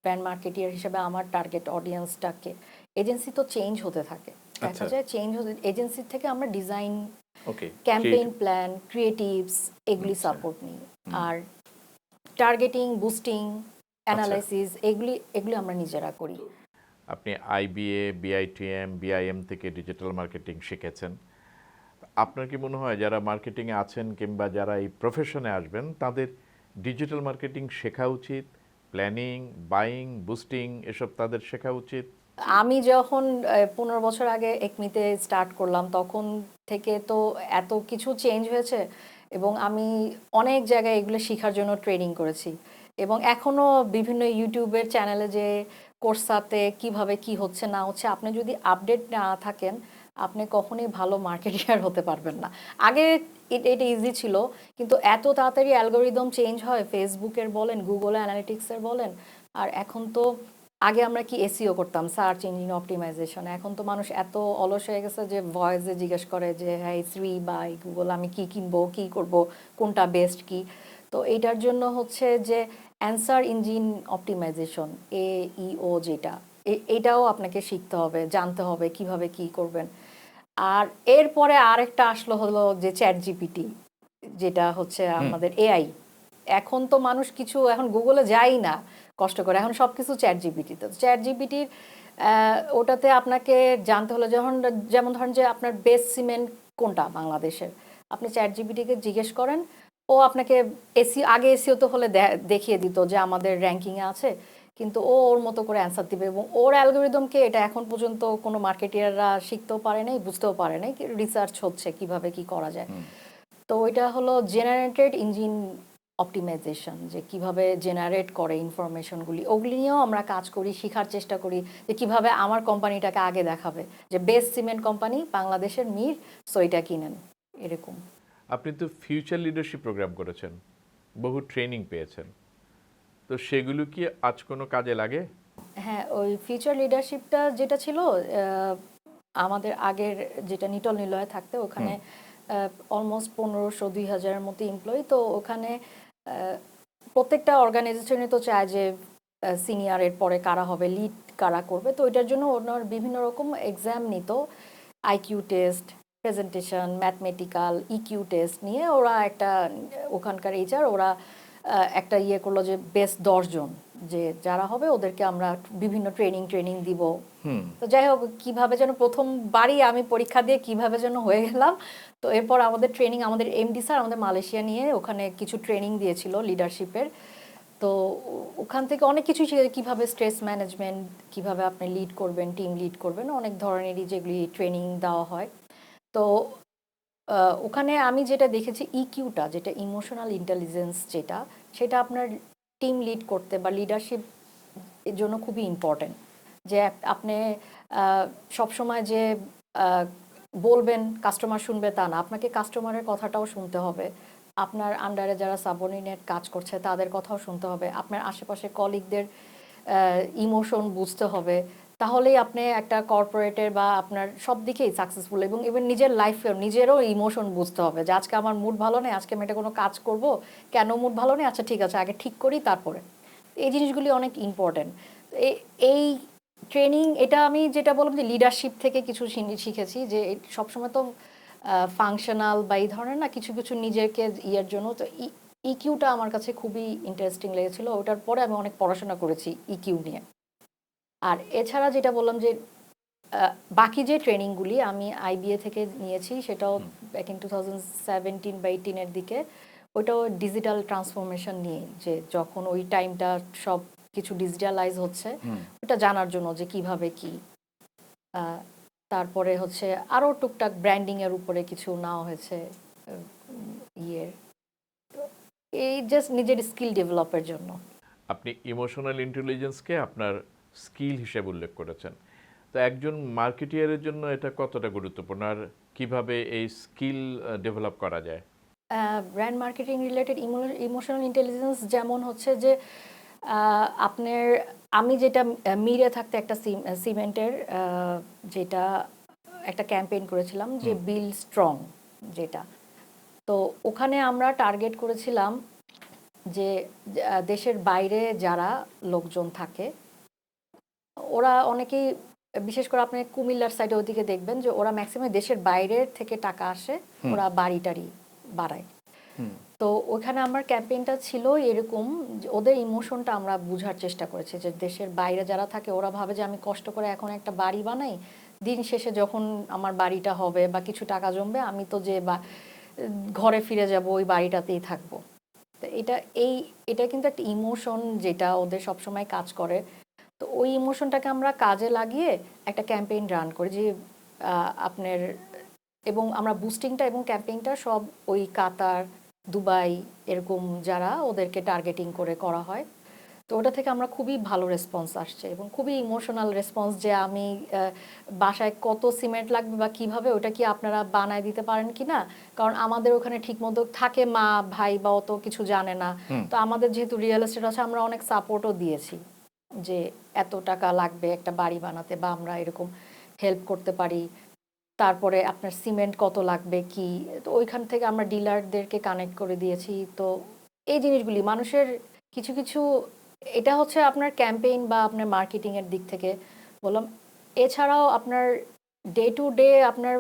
ব্র্যান্ড মার্কেটিয়ার হিসেবে আমার টার্গেট অডিয়েন্সটাকে, এজেন্সি তো চেঞ্জ হতে থাকে, দেখা আচ্ছা। যায় চেঞ্জ হতে, এজেন্সি থেকে আমরা ডিজাইন, ওকে। ক্যাম্পেইন প্ল্যান, ক্রিয়েটিভস এগুলি আচ্ছা। সাপোর্ট নিই। আর টার্গেটিং, বুস্টিং, অ্যানালাইসিস এগুলি আমরা নিজেরা করি। আপনি আইবিএ, বিআইটিএম, বিআইএম থেকে ডিজিটাল মার্কেটিং শিখেছেন। আপনার কি মনে হয় যারা মার্কেটিংয়ে আছেন কিংবা যারা এই প্রফেশনে আসবেন তাদের ডিজিটাল মার্কেটিং শেখা উচিত? প্ল্যানিং, বাইং, বুস্টিং এসব তাদের শেখা উচিত? আমি যখন 15 বছর আগে একমিতে স্টার্ট করলাম তখন থেকে তো এত কিছু চেঞ্জ হয়েছে, এবং আমি অনেক জায়গায় এগুলো শেখার জন্য ট্রেনিং করেছি, এবং এখনও বিভিন্ন ইউটিউবের চ্যানেলে যে কোর্সটাতে কিভাবে কি হচ্ছে না হচ্ছে, আপনি যদি আপডেট না থাকেন আপনি কখনোই ভালো মার্কেটিয়ার হতে পারবেন না। আগে এটা ইজি ছিল, কিন্তু এত তাড়াতাড়ি অ্যালগোরিদম চেঞ্জ হয়, ফেসবুকের বলেন, গুগল অ্যানালিটিক্সের বলেন। আর এখন তো, আগে আমরা কি এসইও করতাম, সার্চ ইঞ্জিন অপটিমাইজেশন, এখন তো মানুষ এত অলস হয়ে গেছে যে ভয়েসে জিজ্ঞেস করে যে হ্যাঁ শ্রী বা গুগল আমি কি কিনবো, কি করব, কোনটা বেস্ট কি। তো এইটার জন্য হচ্ছে যে অ্যান্সার ইঞ্জিন অপটিমাইজেশন, AEO যেটা, এটাও আপনাকে শিখতে হবে, জানতে হবে কিভাবে কি করবেন। আর এরপরে আরেকটা আসলো হলো যে চ্যাট জিপিটি, যেটা হচ্ছে আমাদের এআই। এখন তো মানুষ কিছু এখন গুগলে যাই না কষ্ট করে, এখন সব কিছু চ্যাট জিপিটিতে। চ্যাট জিপিটির ওটাতে আপনাকে জানতে হলো, যেমন ধরেন যে আপনার বেস্ট সিমেন্ট কোনটা বাংলাদেশের, আপনি চ্যাট জিপিটিকে জিজ্ঞেস করেন, ও আপনাকে আগে এসিও তো হলে দেখিয়ে দিত যে আমাদের র্যাঙ্কিংয়ে আছে, কিন্তু ও ওর মতো করে অ্যান্সার দিবে, এবং ওর অ্যালগোরিদমকে এটা এখন পর্যন্ত কোনো মার্কেটিয়াররা শিখতেও পারে নাই, বুঝতেও পারে নাই, রিসার্চ হচ্ছে কিভাবে কি করা যায়। তো ওইটা হলো জেনারেটেড ইঞ্জিন অপটিমাইজেশন, যে কিভাবে জেনারেট করে ইনফরমেশনগুলি, ওগুলি নিয়েও আমরা কাজ করি, শেখার চেষ্টা করি যে কিভাবে আমার কোম্পানিটাকে আগে দেখাবে যে বেস্ট সিমেন্ট কোম্পানি বাংলাদেশের মির, সো এটা কিনেন, এরকম। আপনি তো ফিউচার লিডারশিপ প্রোগ্রাম করেছেন, বহু ট্রেনিং পেয়েছেন, তো সেগুলো কি আজ কোনো কাজে লাগে? হ্যাঁ, ওই ফিউচার লিডারশিপটা যেটা ছিল আমাদের আগের যেটা নিটল নিলয়ে থাকতে, ওখানে অলমোস্ট 1500-2000-এর মতো এমপ্লয়ি। তো ওখানে প্রত্যেকটা অর্গানাইজেশনে তো চায় যে সিনিয়রের পরে কারা হবে, লিড কারা করবে। তো ওইটার জন্য ওনার বিভিন্ন রকম এক্সাম নিত, IQ test, presentation, mathematical, EQ test নিয়ে ওরা একটা, ওখানকার এইচআর ওরা একটা ইয়ে করলো যে বেস্ট 10 জন যে যারা হবে ওদেরকে আমরা বিভিন্ন ট্রেনিং দিব। তো যাই হোক, কিভাবে যেন প্রথমবারই আমি পরীক্ষা দিয়ে কিভাবে যেন হয়ে গেলাম। তো এরপর আমাদের ট্রেনিং, আমাদের এমডি স্যার আমাদের মালয়েশিয়া নিয়ে ওখানে কিছু ট্রেনিং দিয়েছিল লিডারশিপের। তো ওখান থেকে অনেক কিছু শিখে, কীভাবে স্ট্রেস ম্যানেজমেন্ট, কিভাবে আপনি লিড করবেন, টিম লিড করবেন, অনেক ধরনেরই যেগুলি ট্রেনিং দেওয়া হয়। তো ওখানে আমি যেটা দেখেছি, ইকিউটা যেটা ইমোশনাল ইন্টেলিজেন্স, সেটা আপনার টিম লিড করতে বা লিডারশিপ এর জন্য খুবই ইম্পর্টেন্ট। যে আপনি সবসময় যে বলবেন কাস্টমার শুনবে তা না, আপনাকে কাস্টমারের কথাটাও শুনতে হবে, আপনার আন্ডারে যারা সাবঅর্ডিনেট কাজ করছে তাদের কথাও শুনতে হবে, আপনার আশেপাশে কলিগদের ইমোশন বুঝতে হবে, তাহলেই আপনি একটা কর্পোরেটের বা আপনার সব দিকেই সাকসেসফুল, এবং ইভেন নিজের লাইফে নিজেরও ইমোশন বুঝতে হবে যে আজকে আমার মুড ভালো নেই, আজকে আমি এটা কোনো কাজ করব, কেন মুড ভালো নেই, আচ্ছা ঠিক আছে আগে ঠিক করি তারপরে। এই জিনিসগুলি অনেক ইম্পর্টেন্ট। এই ট্রেনিং, এটা আমি যেটা বললাম যে লিডারশিপ থেকে কিছু শিখেছি, যে সবসময় তো ফাংশনাল বা এই ধরনের না, কিছু কিছু নিজেকে ইয়ের জন্য। তো ইকিউটা আমার কাছে খুবই ইন্টারেস্টিং লেগেছিল, ওটার পরে আমি অনেক পড়াশোনা করেছি ইকিউ নিয়ে। আর এছাড়া যেটা বললাম যে বাকি যে ট্রেনিংগুলি আমি আইবিএ থেকে নিয়েছি, সেটাও ব্যাক ইন 2017 বা 18-এর দিকে, ওইটাও ডিজিটাল ট্রান্সফরমেশন নিয়ে, যে যখন ওই টাইমটা সব কিছু ডিজিটালাইজ হচ্ছে, ওটা জানার জন্য যে কিভাবে কি। আহ, তারপরে হচ্ছে আরও টুকটাক ব্র্যান্ডিং এর উপরে কিছু নেওয়া হয়েছে, ইয়ে, এই জাস্ট নিজের স্কিল ডেভেলপের জন্য। আপনি ইমোশনাল ইন্টেলিজেন্সকে আপনার স্কিল হিসেবে উল্লেখ করেছেন। তো একজন মার্কেটিয়ারের জন্য এটা কতটা গুরুত্বপূর্ণ, আর কিভাবে এই স্কিল ডেভেলপ করা যায়? Brand marketing related emotional intelligence যেমন হচ্ছে যে আপনার, আমি যেটা মিরে থাকতে একটা সিমেন্টের যেটা একটা ক্যাম্পেইন করেছিলাম যে বিল স্ট্রং, যেটা, তো ওখানে আমরা টার্গেট করেছিলাম যে দেশের বাইরে যারা লোকজন থাকে, ওরা অনেকেই, বিশেষ করে আপনি কুমিল্লার সাইডে ওদিকে দেখবেন যে ওরা ম্যাক্সিমাম দেশের বাইরে থেকে টাকা আসে, ওরা বাড়ি টাড়ি বাড়ায়। তো ওখানে আমার ক্যাম্পেইনটা ছিল এরকম যে ওদের ইমোশনটা আমরা বোঝার চেষ্টা করেছি, যে দেশের বাইরে যারা থাকে ওরা ভাবে যে আমি কষ্ট করে এখন একটা বাড়ি বানাই, দিন শেষে যখন আমার বাড়িটা হবে বা কিছু টাকা জমবে, আমি তো যে বা ঘরে ফিরে যাব, ওই বাড়িটাতেই থাকবো। তো এটা কিন্তু একটা ইমোশন যেটা ওদের সবসময় কাজ করে। তো ওই ইমোশনটাকে আমরা কাজে লাগিয়ে একটা ক্যাম্পেইন রান করি, যে আপনার, এবং আমরা বুস্টিংটা এবং ক্যাম্পেইনটা সব ওই কাতার, দুবাই, এরকম যারা ওদেরকে টার্গেটিং করে করা হয়। তো ওটা থেকে আমরা খুবই ভালো রেসপন্স আসছে, এবং খুবই ইমোশনাল রেসপন্স, যে আমি বাসায় কত সিমেন্ট লাগবে বা কিভাবে, ওটা কি আপনারা বানায় দিতে পারেন কি না, কারণ আমাদের ওখানে ঠিক মতো থাকে মা ভাই বা অত কিছু জানে না। তো আমাদের যেহেতু রিয়েল এস্টেট আছে, আমরা অনেক সাপোর্টও দিয়েছি, যে এত টাকা লাগবে একটা বাড়ি বানাতে, বা আমরা এরকম হেল্প করতে পারি। তারপরে আপনার সিমেন্ট কত লাগবে কি, তো ওইখান থেকে আমরা ডিলারদেরকে কানেক্ট করে দিয়েছি। তো এই জিনিসগুলি মানুষের কিছু কিছু, এটা হচ্ছে আপনার ক্যাম্পেইন বা আপনার মার্কেটিং এর দিক থেকে বললাম। এছাড়াও আপনার ডে টু ডে আপনার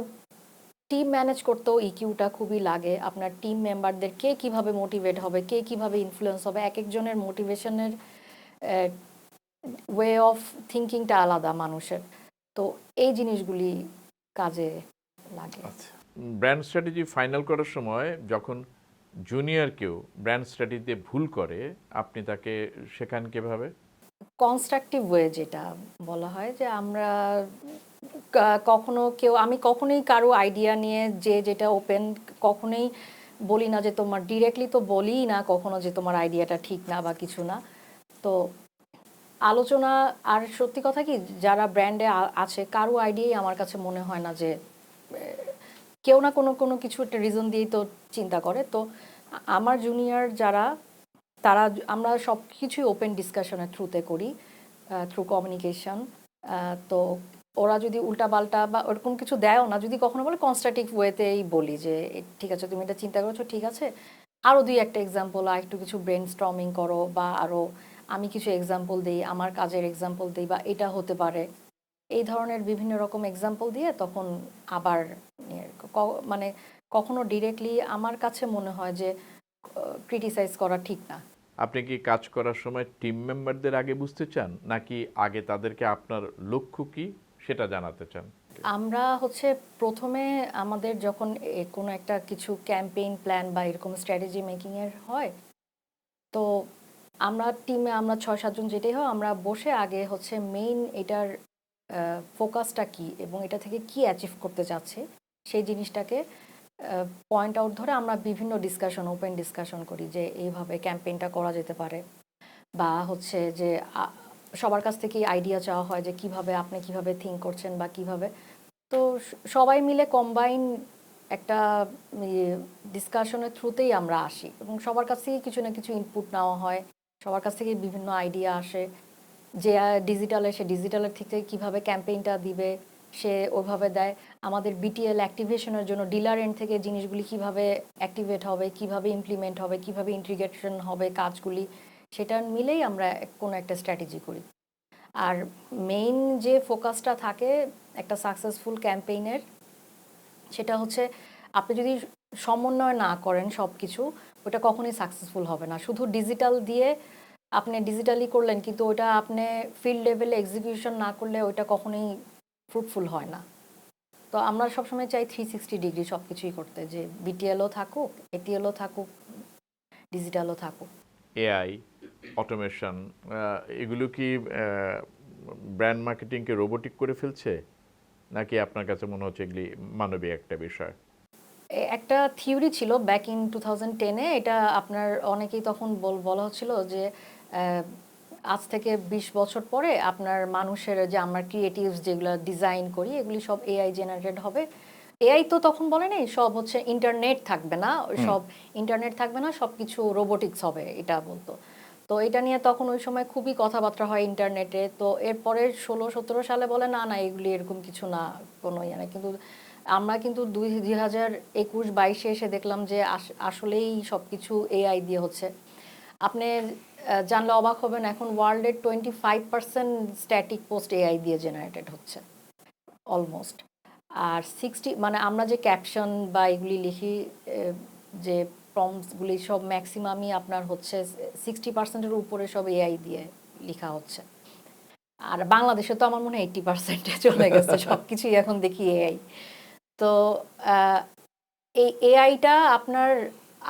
টিম ম্যানেজ করতেও ইকিউটা খুবই লাগে। আপনার টিম মেম্বারদের কে কিভাবে মোটিভেট হবে, কে কিভাবে ইনফ্লুয়েন্স হবে, এক একজনের মোটিভেশনের ওয়ে অফ থিঙ্কিংটা আলাদা মানুষের। তো এই জিনিসগুলি কাজে লাগে। আচ্ছা, ব্র্যান্ড স্ট্র্যাটেজি ফাইনাল করার সময় যখন জুনিয়র কেউ ব্র্যান্ড স্ট্র্যাটেজিতে ভুল করে, আপনি তাকে শেখান কিভাবে? কনস্ট্রাকটিভ ওয়ে যেটা বলা হয়, যে আমরা কখনো কেউ, আমি কখনোই কারো আইডিয়া নিয়ে যে যেটা ওপেন, কখনোই বলি না যে তোমার, ডিরেক্টলি তো বলিই না কখনো যে তোমার আইডিয়াটা ঠিক না বা কিছু না। তো আলোচনা, আর সত্যি কথা কি, যারা ব্র্যান্ডে আছে কারো আইডিয়াই আমার কাছে মনে হয় না যে কেউ না কোনো কোনো কিছু একটা রিজন দিয়েই তো চিন্তা করে। তো আমার জুনিয়র যারা, তারা, আমরা সব কিছুই ওপেন ডিসকাশনের থ্রুতে করি, থ্রু কমিউনিকেশন। তো ওরা যদি উল্টাপাল্টা বা ওরকম কিছু দেয়ও না, যদি কখনো বলে কনস্ট্রাকটিভ ওয়েতেই বলি যে ঠিক আছে তুমি এটা চিন্তা করেছো, ঠিক আছে আরও দুই একটা এক্সাম্পল, আর একটু কিছু ব্রেন স্টর্মিং করো, বা আরও আমি কিছু এক্সাম্পল দিই, আমার কাজের এক্সাম্পল দিই, বা এটা হতে পারে, এই ধরনের বিভিন্ন রকম এক্সাম্পল দিয়ে তখন আবার মানে কখনো ডিরেক্টলি আমার কাছে মনে হয় যে ক্রিটিসাইজ করা ঠিক না। আপনি কি কাজ করার সময় টিম মেম্বারদের আগে বুঝতে চান, নাকি আগে তাদেরকে আপনার লক্ষ্য কি সেটা জানাতে চান? আমরা হচ্ছে প্রথমে আমাদের যখন কোনো একটা কিছু ক্যাম্পেইন প্ল্যান বা এরকম স্ট্র্যাটেজি মেকিং এর হয়, তো আমরা টিমে, আমরা 6-7 জন যেটাই হয়, আমরা বসে আগে হচ্ছে মেইন এটার ফোকাসটা কি এবং এটা থেকে কি অ্যাচিভ করতে চাচ্ছে, সেই জিনিসটাকে পয়েন্ট আউট ধরে আমরা বিভিন্ন ডিসকাশন, ওপেন ডিসকাশন করি যে এইভাবে ক্যাম্পেইনটা করা যেতে পারে। বা হচ্ছে যে সবার কাছ থেকেই আইডিয়া চাওয়া হয় যে কিভাবে আপনি কিভাবে থিঙ্ক করছেন বা কিভাবে। তো সবাই মিলে কম্বাইন একটা ডিসকাশনের থ্রুতেই আমরা আসি, এবং সবার কাছ থেকেই কিছু না কিছু ইনপুট নেওয়া হয়, সবার কাছ থেকেই বিভিন্ন আইডিয়া আসে। যে ডিজিটালে, সে ডিজিটালের থেকে কিভাবে ক্যাম্পেইনটা দিবে সে ওইভাবে দেয়। আমাদের বিটিএল অ্যাক্টিভেশনের জন্য ডিলার এন্ড থেকে জিনিসগুলি কিভাবে অ্যাক্টিভেট হবে, কিভাবে ইমপ্লিমেন্ট হবে, কিভাবে ইন্টিগ্রেশন হবে কাজগুলি, সেটা মিলেই আমরা কোনো একটা স্ট্র্যাটেজি করি। আর মেইন যে ফোকাসটা থাকে একটা সাকসেসফুল ক্যাম্পেইনের, সেটা হচ্ছে আপনি যদি সমন্বয় না করেন সব কিছু, ওটা কখনোই সাকসেসফুল হবে না। শুধু ডিজিটাল দিয়ে আপনি ডিজিটালি করলেন, কিন্তু ওটা আপনি ফিল্ড লেভেলে এক্সিকিউশন না করলে ওটা কখনোই ফ্রুটফুল হয় না। তো আমরা সবসময় চাই 360 ডিগ্রি সব কিছুই করতে, যে বিটিএলও থাকুক, এটিএলও থাকুক, ডিজিটালও থাকুক। এআই, অটোমেশন, এগুলো কি ব্র্যান্ড মার্কেটিংকে রোবোটিক করে ফেলছে, নাকি আপনার কাছে মনে হচ্ছে এগুলি মানবিক একটা বিষয়? একটা থিওরি ছিল ব্যাক ইন 2010-এ, এটা আপনার অনেকেই তখন বলা হচ্ছিল যে আহ, আজ থেকে 20 বছর পরে আপনার মানুষের যে আমরা ক্রিয়েটিভস যেগুলো ডিজাইন করি এগুলি সব এআই জেনারেটেড হবে। এআই তো তখন বলে নেই, সব হচ্ছে ইন্টারনেট থাকবে না, সব ইন্টারনেট থাকবে না, সব কিছু রোবোটিক্স হবে, এটা বলতো। তো এটা নিয়ে তখন ওই সময় খুবই কথাবার্তা হয় ইন্টারনেটে। তো এরপরে 16-17 সালে বলে না না এগুলি এরকম কিছু না, কোনো ইয়ে না। কিন্তু আমরা কিন্তু 2021-22-এ এসে দেখলাম যে আসলেই সব কিছু এআই দিয়ে হচ্ছে। আপনি জানলে অবাক হবেন, এখন ওয়ার্ল্ডের 25% স্ট্যাটিক পোস্ট এআই দিয়ে জেনারেটেড হচ্ছে অলমোস্ট। আর 60, মানে আমরা যে ক্যাপশন বা এগুলি লিখি, যে প্রম্পটসগুলি সব ম্যাক্সিমামই আপনার হচ্ছে 60%-এর উপরে সব এআই দিয়ে লেখা হচ্ছে। আর বাংলাদেশে তো আমার মনে হয় 80%-এ চলে গেছে সব কিছুই এখন দেখি এআই। তো আহ, এই এআইটা আপনার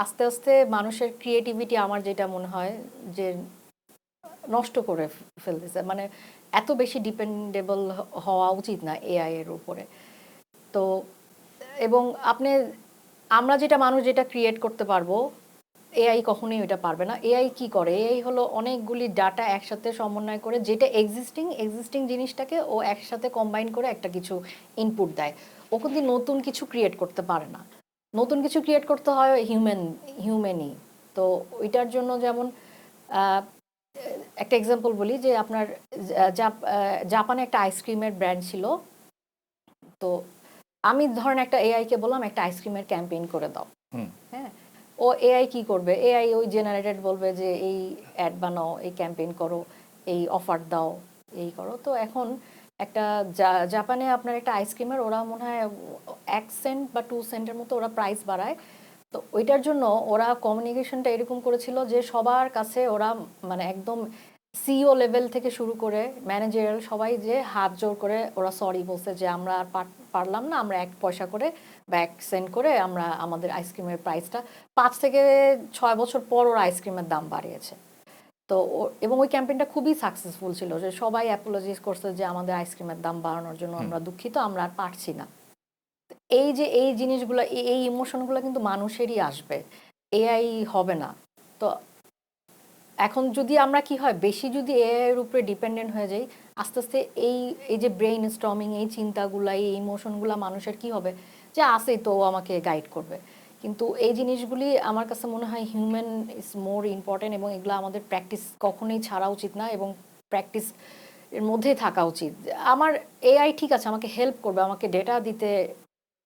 আস্তে আস্তে মানুষের ক্রিয়েটিভিটি, আমার যেটা মনে হয় যে নষ্ট করে ফেলতেছে। মানে এত বেশি ডিপেন্ডেবল হওয়া উচিত না এআই এর উপরে। তো এবং আপনি, আমরা যেটা মানুষ যেটা ক্রিয়েট করতে পারবো, এআই কখনোই ওটা পারবে না। এআই কি করে? এআই হলো অনেকগুলি ডাটা একসাথে সমন্বয় করে, যেটা এক্সিস্টিং জিনিসটাকে ও একসাথে কম্বাইন করে একটা কিছু ইনপুট দেয়। ও কিন্তু নতুন কিছু ক্রিয়েট করতে পারে না। নতুন কিছু ক্রিয়েট করতে হয় হিউম্যানই। তো ওইটার জন্য যেমন আহ, একটা এক্সাম্পল বলি, যে আপনার জাপানে একটা আইসক্রিমের ব্র্যান্ড ছিল। তো আমি ধরেন একটা এআই কে বললাম একটা আইসক্রিমের ক্যাম্পেইন করে দাও। হ্যাঁ, ও এআই কি করবে? এআই ওই জেনারেটেড বলবে যে এই অ্যাড বানাও, এই ক্যাম্পেইন করো, এই অফার দাও, এই করো। তো এখন একটা জাপানে আপনার একটা আইসক্রিমের ওরা মনে হয় 1 সেন্ট বা 2 সেন্টের মতো ওরা প্রাইস বাড়ায়। তো ওইটার জন্য ওরা কমিউনিকেশনটা এরকম করেছিল যে সবার কাছে ওরা, মানে একদম সিইও লেভেল থেকে শুরু করে ম্যানেজারিয়াল সবাই যে হাত জোর করে ওরা সরি বলছে যে আমরা আর পারলাম না, আমরা 1 পয়সা করে বা 1 সেন্ট করে আমরা আমাদের আইসক্রিমের প্রাইসটা 5 থেকে 6 বছর পর ওরা আইসক্রিমের দাম বাড়িয়েছে। তো এবং ওই ক্যাম্পেইনটা খুবই সাকসেসফুল ছিল, যে সবাই অ্যাপোলজিস করছে যে আমাদের আইসক্রিমের দাম বাড়ানোর জন্য আমরা দুঃখিত, আমরা আর পারছি না। এই যে এই জিনিসগুলো, এই ইমোশনগুলো কিন্তু মানুষেরই আসবে, এআই হবে না। তো এখন যদি আমরা কি হয়, বেশি যদি এআই এর উপরে ডিপেন্ডেন্ট হয়ে যাই, আস্তে আস্তে এই এই যে ব্রেইন স্টর্মিং, এই চিন্তাগুলা, এই ইমোশনগুলা মানুষের কি হবে, যে আসেই তো ও আমাকে গাইড করবে। কিন্তু এই জিনিসগুলি আমার কাছে মনে হয় হিউম্যান ইজ মোর ইম্পর্টেন্ট, এবং এগুলো আমাদের প্র্যাকটিস কখনোই ছাড়া উচিত না, এবং প্র্যাকটিস এর মধ্যে থাকা উচিত। আমার এআই ঠিক আছে, আমাকে হেল্প করবে, আমাকে ডেটা দিতে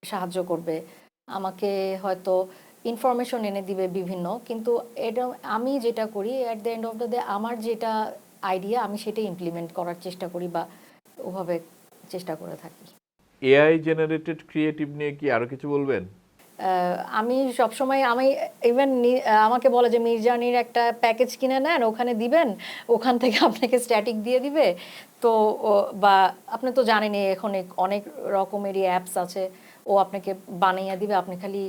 সাহায্য করবে, আমাকে হয়তো ইনফরমেশন এনে দিবে বিভিন্ন, কিন্তু এটা আমি যেটা করি at the end of the day, আমার যেটা আইডিয়া আমি সেটাই ইমপ্লিমেন্ট করার চেষ্টা করি, বা ওভাবে চেষ্টা করে থাকি। এআই জেনারেটেড ক্রিয়েটিভ নিয়ে কি আরো কিছু বলবেন? আমি সবসময়, আমি ইভেন আমাকে বলে যে মির্জানির একটা প্যাকেজ কিনে নেন, ওখানে দিবেন, ওখান থেকে আপনাকে স্ট্যাটিক দিয়ে দিবে। তো বা আপনি তো জানেনই এখন অনেক রকমেরই অ্যাপস আছে, ও আপনাকে বানিয়ে দিবে, আপনি খালি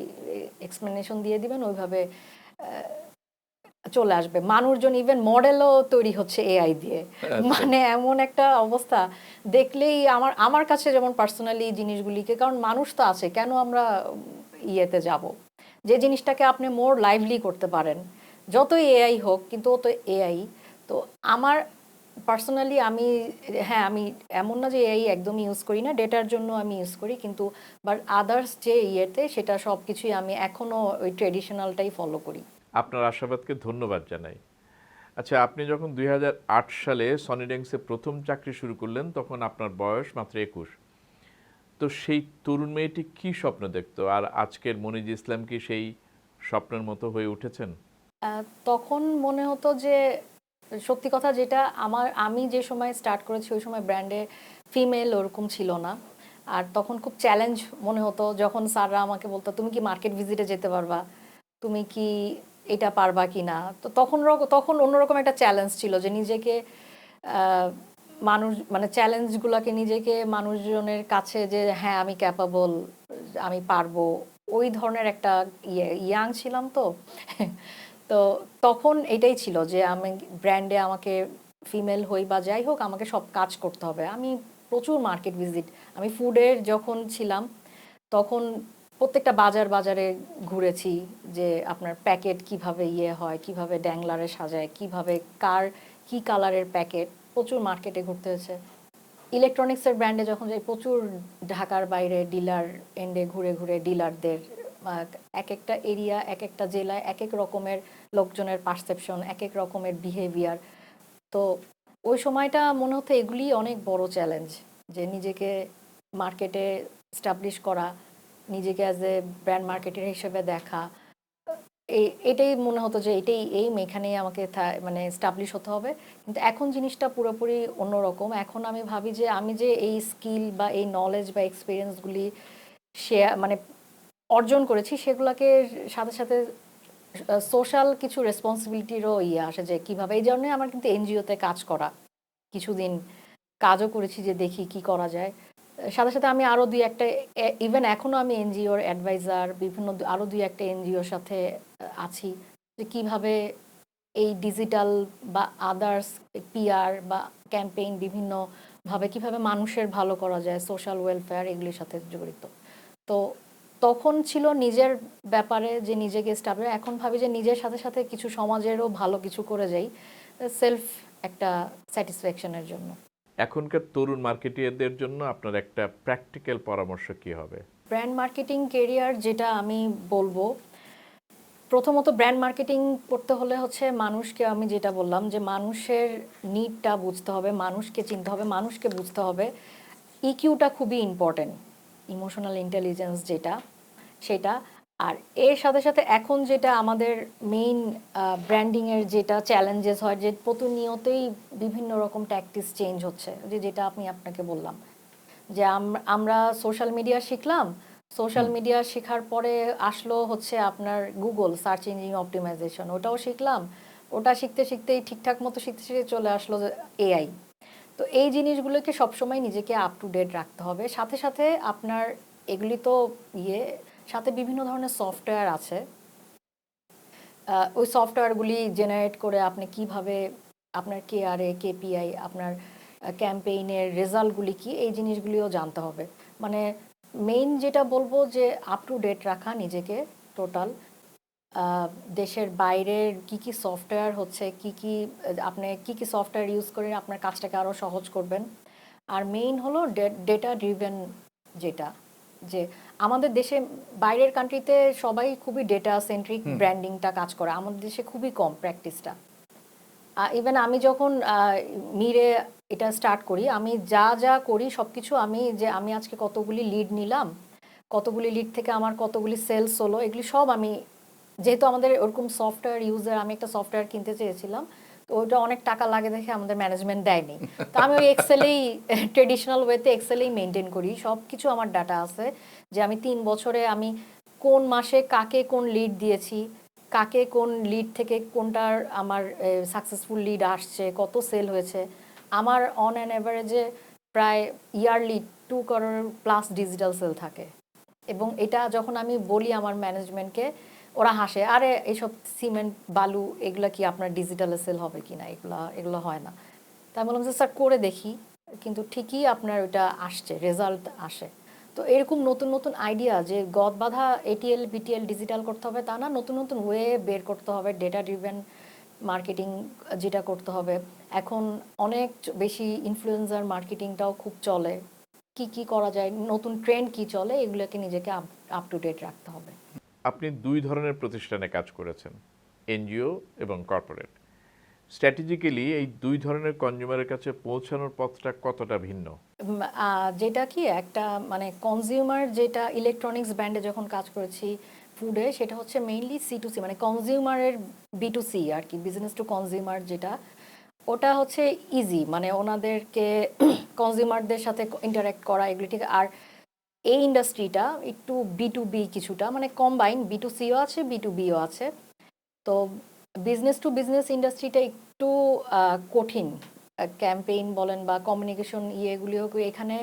এক্সপ্লেনেশন দিয়ে দিবেন, ওইভাবে চলে আসবে। মানুষজন ইভেন মডেলও তৈরি হচ্ছে এআই দিয়ে। মানে এমন একটা অবস্থা দেখলেই আমার আমার কাছে যেমন পার্সোনালি জিনিসগুলিকে, কারণ মানুষ তো আছে, কেন আমরা ইয়েতে যাব? যে জিনিসটাকে আপনি মোর লাইভলি করতে পারেন, যতই এআই হোক, কিন্তু ও তো এআই। তো আমার পার্সোনালি আমি, হ্যাঁ, আমি এমন না যে এআই একদম ইউজ করি না, ডেটার জন্য আমি ইউজ করি, কিন্তু বাট আদার্স যে ইয়েতে সেটা সব কিছুই আমি এখনও ওই ট্রেডিশনালটাই ফলো করি। আপনার আশাবাদকে ধন্যবাদ জানাই। আচ্ছা, আপনি যখন 2008 সালে সনি ড্যাংসে প্রথম চাকরি শুরু করলেন তখন আপনার বয়স মাত্র 21। তো সেই তরুণ মেয়েটি কি স্বপ্ন দেখতো, আর আজকের মনিজ ইসলাম কি সেই স্বপ্নের মতো হয়ে উঠেছেন? তখন মনে হতো যে সত্যি কথা যেটা আমি যে সময় স্টার্ট করেছি ওই সময় ব্র্যান্ডে ফিমেল ওরকম ছিল না। আর তখন খুব চ্যালেঞ্জ মনে হতো যখন স্যাররা আমাকে বলতো তুমি কি মার্কেট ভিজিটে যেতে পারবা, তুমি কি এটা পারবা কি না। তো তখন অন্যরকম একটা চ্যালেঞ্জ ছিল যে নিজেকে আহ, মানুষ মানে চ্যালেঞ্জগুলোকে নিজেকে মানুষজনের কাছে যে হ্যাঁ আমি ক্যাপাবল, আমি পারবো, ওই ধরনের একটা ইয়াং ছিলাম তো। তো তখন এটাই ছিল যে আমি ব্র্যান্ডে আমাকে ফিমেল হই বা যাই হোক আমাকে সব কাজ করতে হবে। আমি প্রচুর মার্কেট ভিজিট, আমি ফুডের যখন ছিলাম তখন প্রত্যেকটা বাজারে ঘুরেছি যে আপনার প্যাকেট কিভাবে হয়, কিভাবে ড্যাংলারে সাজায়, কিভাবে কার কি কালারের প্যাকেট, প্রচুর মার্কেটে ঘুরতে হয়েছে। ইলেকট্রনিক্সের ব্র্যান্ডে যখন যাই প্রচুর ঢাকার বাইরে ডিলার এন্ডে ঘুরে ঘুরে ডিলারদের এক একটা এরিয়া এক একটা জেলায় এক এক রকমের লোকজনের পারসেপশন, এক এক রকমের বিহেভিয়ার। তো ওই সময়টা মনে হতো এগুলি অনেক বড় চ্যালেঞ্জ, যে নিজেকে মার্কেটে স্টাবলিশ করা, নিজেকে অ্যাজ এ ব্র্যান্ড মার্কেটার হিসেবে দেখা। এটাই মনে হতো যে এইম এখানেই আমাকে মানে স্টাবলিশ হতে হবে। কিন্তু এখন জিনিসটা পুরোপুরি অন্যরকম। এখন আমি ভাবি যে আমি যে এই স্কিল বা এই নলেজ বা এক্সপিরিয়েন্সগুলি শেয়ার মানে অর্জন করেছি সেগুলোকে সাথে সাথে সোশ্যাল কিছু রেসপন্সিবিলিটিরও আসে যে কিভাবে, এই জন্য আমার কিন্তু এনজিওতে কাজ করা, কিছুদিন কাজও করেছি যে দেখি কি করা যায়। সাথে সাথে আমি আরো দুই একটা ইভেন এখনো আমি এনজিওর অ্যাডভাইজার, বিভিন্ন আরো দুই একটা এনজিওর সাথে আছি যে কিভাবে এই ডিজিটাল বা আদার্স পিআর বা ক্যাম্পেইন বিভিন্ন ভাবে কিভাবে মানুষের ভালো করা যায়, সোশ্যাল ওয়েলফেয়ার এগুলির সাথে জড়িত। তো তখন ছিল নিজের ব্যাপারে যে নিজেকে স্টাবলিশ, এখন ভাবি যে নিজের সাথে সাথে কিছু সমাজেরও ভালো কিছু করে যাই, সেলফ একটা স্যাটিসফ্যাকশনের জন্য। এখনকার তরুণ মার্কেটিয়ারদের জন্য আপনার একটা প্র্যাকটিক্যাল পরামর্শ কি হবে? ব্র্যান্ড মার্কেটিং কেরিয়ার যেটা আমি বলবো, প্রথমত ব্র্যান্ড মার্কেটিং করতে হলে হচ্ছে মানুষকে, আমি যেটা বললাম যে মানুষের নিডটা বুঝতে হবে, মানুষকে চিনতে হবে, মানুষকে বুঝতে হবে। ইকিউটা খুবই ইম্পর্টেন্ট, ইমোশনাল ইন্টেলিজেন্স যেটা সেটা। আর এর সাথে সাথে এখন যেটা আমাদের মেইন ব্র্যান্ডিংয়ের যেটা চ্যালেঞ্জেস হয় যে প্রতিনিয়তই বিভিন্ন রকম ট্যাকটিক্স চেঞ্জ হচ্ছে, যেটা আমি আপনাকে বললাম যে আমরা সোশ্যাল মিডিয়া শিখলাম, সোশ্যাল মিডিয়া শেখার পরে আসলো হচ্ছে আপনার গুগল সার্চ ইঞ্জিন অপটিমাইজেশন, ওটাও শিখলাম, ওটা শিখতে শিখতেই ঠিকঠাক মতো শিখতে শিখতে চলে আসলো এআই। তো এই জিনিসগুলোকে সবসময় নিজেকে আপ টু ডেট রাখতে হবে। সাথে সাথে আপনার এগুলি তো সাথে বিভিন্ন ধরনের সফটওয়্যার আছে, ওই সফটওয়্যারগুলি জেনারেট করে আপনি কিভাবে আপনার কেআরএ কেপিআই আপনার ক্যাম্পেইনের রেজাল্টগুলি কি, এই জিনিসগুলিও জানতে হবে। মানে মেইন যেটা বলবো যে আপ টু ডেট রাখা নিজেকে টোটাল, দেশের বাইরের কি কি সফটওয়্যার হচ্ছে, আপনি কি কি সফটওয়্যার ইউজ করে আপনার কাজটাকে আরও সহজ করবেন। আর মেইন হলো ডেটা ড্রিভেন, যেটা যে আমাদের দেশে বাইরের কান্ট্রিতে সবাই খুবই ডেটা সেন্ট্রিক ব্র্যান্ডিংটা কাজ করে, আমাদের দেশে খুবই কম প্র্যাকটিসটা। ইভেন আমি যখন মিরে এটা স্টার্ট করি, আমি যা যা করি সব কিছু আমি আজকে কতগুলি লিড নিলাম, কতগুলি লিড থেকে আমার কতগুলি সেলস হলো, এগুলি সব আমি, যেহেতু আমাদের ওরকম সফটওয়্যার ইউজার, আমি একটা সফটওয়্যার কিনতে চেয়েছিলাম, তো ওইটা অনেক টাকা লাগে দেখে আমাদের ম্যানেজমেন্ট দেয়নি। তো আমি ওই এক্সেলেই ট্রেডিশনাল ওয়েতে এক্সেলেই মেনটেন করি, সব কিছু আমার ডাটা আছে যে আমি 3 বছরে আমি কোন মাসে কাকে কোন লিড দিয়েছি, কাকে কোন লিড থেকে কোনটার আমার সাকসেসফুল লিড আসছে, কত সেল হয়েছে। আমার অন অ্যান অ্যাভারেজে প্রায় yearly 2 crore plus digital sale থাকে। এবং এটা যখন আমি বলি আমার ম্যানেজমেন্টকে, ওরা হাসে, আরে এইসব সিমেন্ট বালু এগুলা কি আপনার ডিজিটালে সেল হবে কিনা, এগুলো হয় না। তাই বললাম যে স্যার করে দেখি, কিন্তু ঠিকই আপনার ওটা আসছে, রেজাল্ট আসে। তো এরকম নতুন নতুন আইডিয়া যে গদ বাঁধা এটিএল বিটিএল ডিজিটাল করতে হবে তা না, নতুন নতুন ওয়ে বের করতে হবে, ডেটা ড্রিভেন মার্কেটিং যেটা করতে হবে। এখন অনেক বেশি ইনফ্লুয়েন্সার মার্কেটিংটাও খুব চলে, কি কি করা যায়, নতুন ট্রেন্ড কি চলে, এগুলোকে নিজেকে আপ টু ডেট রাখতে হবে। আপনি দুই ধরনের প্রতিষ্ঠানে কাজ করেছেন, এনজিও এবং কর্পোরেট। স্ট্র্যাটেজিক্যালি এই দুই ধরনের কনজিউমারের কাছে পৌঁছানোর পথটা কতটা ভিন্ন? যেটা কি একটা মানে কনজিউমার, যেটা ইলেকট্রনিক্স ব্র্যান্ডে যখন কাজ করেছি ফুডে, সেটা হচ্ছে মেইনলি C2C, মানে কনজিউমারের B2C আর কি, বিজনেস টু কনজিউমার, যেটা ওটা হচ্ছে ইজি, মানে ওনাদেরকে কনজিউমারদের সাথে ইন্টারাক্ট করা এগুলি ঠিক। আর এই ইন্ডাস্ট্রিটা একটু B2B কিছুটা, মানে কম্বাইন, B2Cও আছে B2Bও আছে। তো বিজনেস টু বিজনেস ইন্ডাস্ট্রিটা একটু কঠিন। ক্যাম্পেইন বলেন বা কমিউনিকেশন ইয়েগুলিও এখানে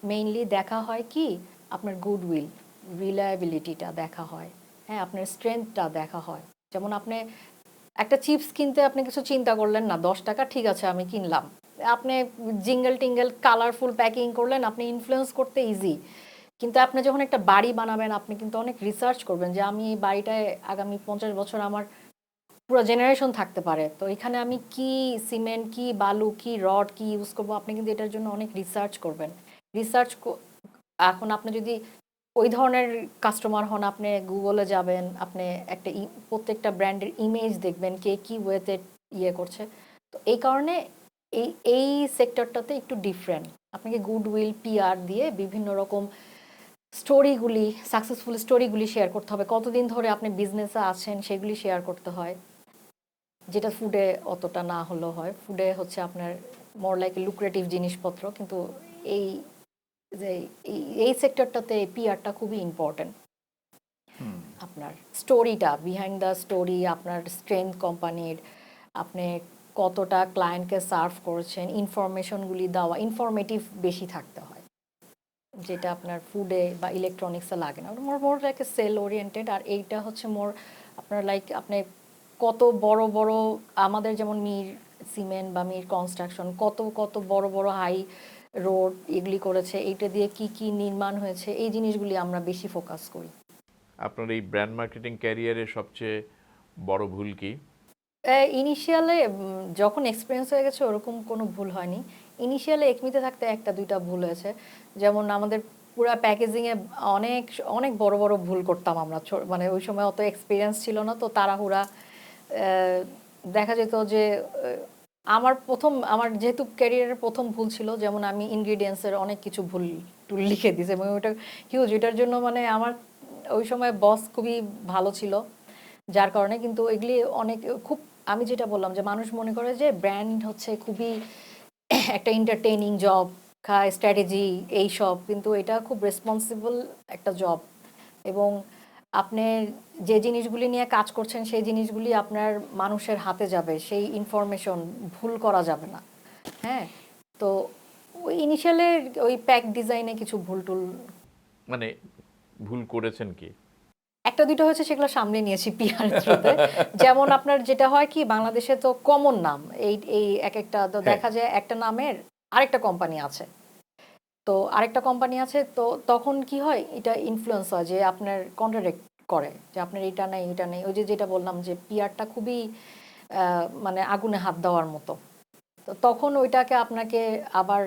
মেইনলি দেখা হয় কি, আপনার গুডউইল, রিলায়েবিলিটিটা দেখা হয়, হ্যাঁ, আপনার স্ট্রেংথটা দেখা হয়। যেমন আপনি একটা চিপস কিনতে আপনি কিছু চিন্তা করলেন না, 10 টাকা, ঠিক আছে আমি কিনলাম। আপনি জিঙ্গেল টিঙ্গেল কালারফুল প্যাকিং করলেন, আপনি ইনফ্লুয়েন্স করতে ইজি। কিন্তু আপনি যখন একটা বাড়ি বানাবেন, আপনি কিন্তু অনেক রিসার্চ করবেন যে আমি এই বাড়িটায় আগামী 50 বছর আমার পুরো জেনারেশন থাকতে পারে। তো এখানে আমি কি সিমেন্ট, কি বালু, কি রড, কি ইউজ করবো, আপনি কিন্তু এটার জন্য অনেক রিসার্চ করবেন। রিসার্চ এখন আপনি যদি ওই ধরনের কাস্টমার হন, আপনি গুগলে যাবেন, আপনি একটা প্রত্যেকটা ব্র্যান্ডের ইমেজ দেখবেন কে কি ওয়েতে ইয়ে করছে। তো এই কারণে এই এই সেক্টরটাতে একটু ডিফারেন্ট। আপনাকে গুডউইল, পিআর দিয়ে বিভিন্ন রকম স্টোরিগুলি, সাকসেসফুল স্টোরিগুলি শেয়ার করতে হবে, কতদিন ধরে আপনি বিজনেসে আছেন সেগুলি শেয়ার করতে হয়, যেটা ফুডে অতটা না হলেও হয়। ফুডে হচ্ছে আপনার মোর লাইক লুক্রেটিভ জিনিসপত্র, কিন্তু এই যে এই সেক্টরটাতে পিআরটা খুবই ইম্পর্টেন্ট। আপনার স্টোরিটা, বিহাইন্ড দ্য স্টোরি, আপনার স্ট্রেংথ কোম্পানির, আপনি কতটা ক্লায়েন্টকে সার্ভ করেছেন, ইনফরমেশনগুলি দেওয়া, ইনফরমেটিভ বেশি থাকতে হয়, যেটা আপনার ফুডে বা ইলেকট্রনিক্সে লাগে না। মোর মোর লাইক সেল ওরিয়েন্টেড। আর এইটা হচ্ছে মোর আপনার লাইক আপনি কত বড় বড়, আমাদের যেমন মির সিমেন্ট বা মির কনস্ট্রাকশন, কত কত বড় বড় হাই রোড এগুলি করেছে, এইটা দিয়ে কি কি নির্মাণ হয়েছে, এই জিনিসগুলি আমরা বেশি ফোকাস করি। আপনার এই ব্র্যান্ড মার্কেটিং ক্যারিয়ারের সবচেয়ে বড় ভুল কি? ইনিশিয়ালে যখন এক্সপিরিয়েন্স হয়ে গেছে ওরকম কোনো ভুল হয়নি। ইনিশিয়ালে একমিতে থাকতে একটা দুইটা ভুল হয়েছে। যেমন আমাদের পুরা প্যাকেজিংয়ে অনেক অনেক বড় বড় ভুল করতাম আমরা। মানে ওই সময় অত এক্সপিরিয়েন্স ছিল না, তো তাড়াহুড়া। দেখা যেত যে আমার যেহেতু ক্যারিয়ারের প্রথম ভুল ছিল, যেমন আমি ইনগ্রিডিয়েন্টসের অনেক কিছু ভুল টুল লিখে দিয়েছি এবং ওটা হিউজ। এটার জন্য মানে আমার ওই সময় বস খুবই ভালো ছিল, যার কারণে কিন্তু এগুলি অনেক খুব, আমি যেটা বললাম যে মানুষ মনে করে যে ব্র্যান্ড হচ্ছে খুবই একটা এন্টারটেইনিং জব, খায় স্ট্র্যাটেজি এইসব, কিন্তু এটা খুব রেসপন্সিবল একটা জব। এবং আপনি যে জিনিসগুলি নিয়ে কাজ করছেন সেই জিনিসগুলি আপনার মানুষের হাতে যাবে, সেই ইনফরমেশন ভুল করা যাবে না। হ্যাঁ, তো ওই ইনিশিয়ালে ওই প্যাক ডিজাইনে কিছু ভুল টুল, মানে ভুল করেছেন কি? একটা দুটো হয়েছে, সেগুলো সামনে নিয়েছি পিআর থ্রুতে। যেমন আপনার যেটা হয় কি, বাংলাদেশে তো কমন নাম, এই এই এক একটা তো হ্যাঁ। দেখা যায় একটা নামের আরেকটা কোম্পানি আছে। তো আরেকটা কোম্পানি আছে, তো তখন কি হয়, এটা ইনফ্লুয়েন্স হয় যে আপনার কন্ট্রাডিক্ট করে যে আপনার এটা নাই এটা নেই। ওই যে যেটা বললাম যে পিআরটা খুবই মানে আগুনে হাত দেওয়ার মতো। তো তখন ওইটাকে আপনাকে আবার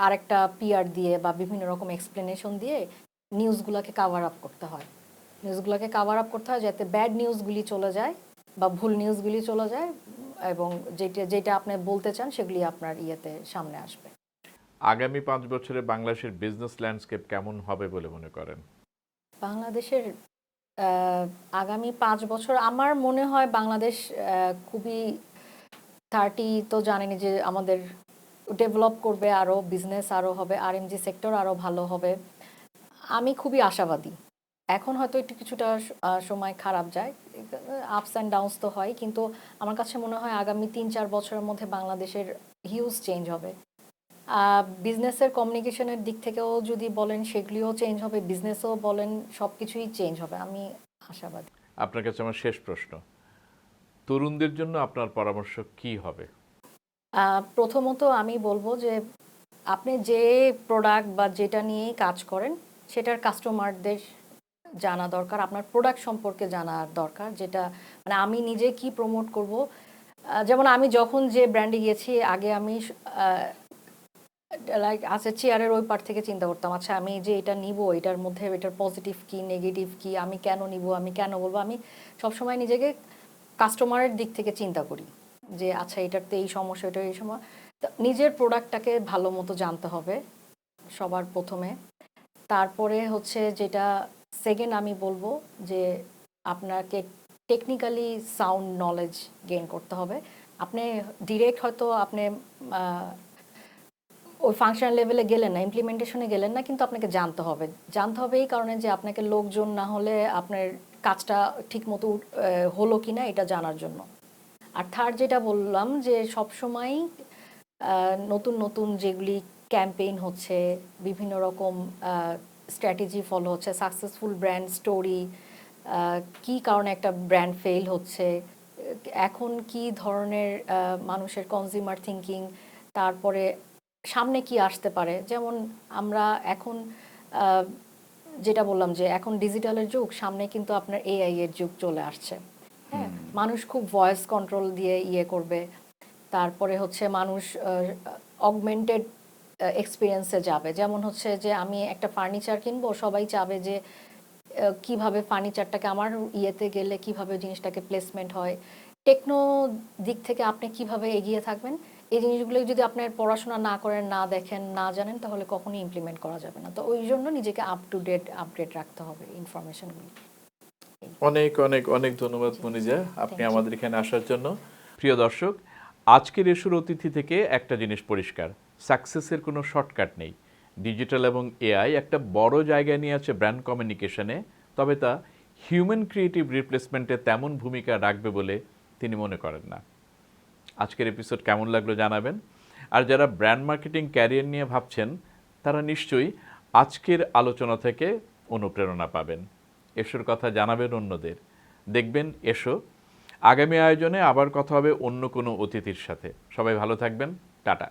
আরেকটা পিআর দিয়ে বা বিভিন্ন রকম এক্সপ্লেনেশন দিয়ে নিউজগুলোকে কাভার আপ করতে হয়। নিউজগুলোকে কাভার আপ করতে হয় যাতে ব্যাড নিউজগুলি চলে যায় বা ভুল নিউজগুলি চলে যায়, এবং যেটা যেটা আপনি বলতে চান সেগুলি আপনার ইয়েতে সামনে আসবে। আগামী 5 বছরে বাংলাদেশের বিজনেস ল্যান্ডস্কেপ কেমন হবে বলে মনে করেন? বাংলাদেশের আগামী 5 বছর আমার মনে হয় বাংলাদেশ খুবই 30, তো জানেনি যে আমাদের ডেভেলপ করবে, আরও বিজনেস আরও হবে, আরএমজি সেক্টর আরও ভালো হবে। আমি খুবই আশাবাদী। এখন হয়তো একটু কিছুটা সময় খারাপ যায়, আপস অ্যান্ড ডাউনস তো হয়, কিন্তু আমার কাছে মনে হয় আগামী 3-4 বছরের মধ্যে বাংলাদেশের হিউজ চেঞ্জ হবে। বিজনেসের কমিউনিকেশনের দিক থেকেও যদি বলেন সেগুলিও চেঞ্জ হবে, বিজনেসও বলেন, সব কিছুই চেঞ্জ হবে, আমি আশাবাদী। আপনার কাছে আমার শেষ প্রশ্ন, তরুণদের জন্য আপনার পরামর্শ কি হবে? প্রথমত আমি বলবো যে আপনি যে প্রোডাক্ট বা যেটা নিয়েই কাজ করেন সেটার কাস্টমারদের জানা দরকার, আপনার প্রোডাক্ট সম্পর্কে জানা দরকার, যেটা মানে আমি নিজে কি প্রমোট করব। যেমন আমি যখন যে ব্র্যান্ডে গিয়েছি, আগে আমি লাইক আছে চেয়ারের ওই পার থেকে চিন্তা করতাম, আচ্ছা আমি যে এটা নিব, এটার মধ্যে এটার পজিটিভ কি নেগেটিভ কি, আমি কেন নিব, আমি কেন বলবো। আমি সবসময় নিজেকে কাস্টমারের দিক থেকে চিন্তা করি যে আচ্ছা এটার তো এই সমস্যা, এটার এই সময়। তো নিজের প্রোডাক্টটাকে ভালো মতো জানতে হবে সবার প্রথমে। তারপরে হচ্ছে যেটা সেকেন্ড আমি বলবো যে আপনাকে টেকনিক্যালি সাউন্ড নলেজ গেইন করতে হবে। আপনি ডিরেক্ট হয়তো আপনি আহ, ওই ফাংশনাল লেভেলে গেলেন না, ইমপ্লিমেন্টেশনে গেলেন না, কিন্তু আপনাকে জানতে হবে। জানতে হবে এই কারণে যে আপনাকে লোকজন না হলে আপনার কাজটা ঠিকমতো হলো কিনা এটা জানার জন্য। আর থার্ড যেটা বললাম যে সবসময় নতুন নতুন যেগুলি ক্যাম্পেইন হচ্ছে, বিভিন্ন রকম স্ট্র্যাটেজি ফলো হচ্ছে, সাকসেসফুল ব্র্যান্ড স্টোরি, কি কারণে একটা ব্র্যান্ড ফেল হচ্ছে, এখন কি ধরনের মানুষের কনজিউমার থিঙ্কিং, তারপরে সামনে কি আসতে পারে। যেমন আমরা এখন আহ, যেটা বললাম যে এখন ডিজিটালের যুগ, সামনে কিন্তু আপনার এআই এর যুগ চলে আসছে। হ্যাঁ, মানুষ খুব ভয়েস কন্ট্রোল দিয়ে ইয়ে করবে। তারপরে হচ্ছে মানুষ অগমেন্টেড এক্সপিরিয়েন্সে যাবে। যেমন হচ্ছে যে আমি একটা ফার্নিচার কিনবো, সবাই চাবে যে কিভাবে ফার্নিচারটাকে আমার ইয়েতে গেলে কিভাবে জিনিসটাকে প্লেসমেন্ট হয়। টেকনো দিক থেকে আপনি কিভাবে এগিয়ে থাকবেন, এই জিনিসগুলো যদি আপনার পড়াশোনা না করেন, না দেখেন, না জানেন, তাহলে কখনোই ইমপ্লিমেন্ট করা যাবে না। তো ওই জন্য নিজেকে আপ টু ডেট আপডেট রাখতে হবে ইনফরমেশনগুলো। অনেক অনেক অনেক ধন্যবাদ মনিজা, আপনি Thank you. আমাদের এখানে আসার জন্য। প্রিয় দর্শক, আজকের এশুর অতিথি থেকে একটা জিনিস পরিষ্কার, সাকসেসের কোনো শর্টকাট নেই। ডিজিটাল এবং এআই একটা বড় জায়গায় নিয়ে আছে ব্র্যান্ড কমিউনিকেশনে, তবে তা হিউম্যান ক্রিয়েটিভ রিপ্লেসমেন্টে তেমন ভূমিকা রাখবে বলে তিনি মনে করেন না। আজকের এপিসোড কেমন লাগলো জানাবেন। আর যারা ব্র্যান্ড মার্কেটিং ক্যারিয়ার নিয়ে ভাবছেন, তারা নিশ্চয়ই আজকের আলোচনা থেকে অনুপ্রেরণা পাবেন। এসোর কথা জানাবেন অন্যদের। দেখবেন এসো। আগামী আয়োজনে আবার কথা হবে অন্য কোনো অতিথির সাথে। সবাই ভালো থাকবেন। টাটা।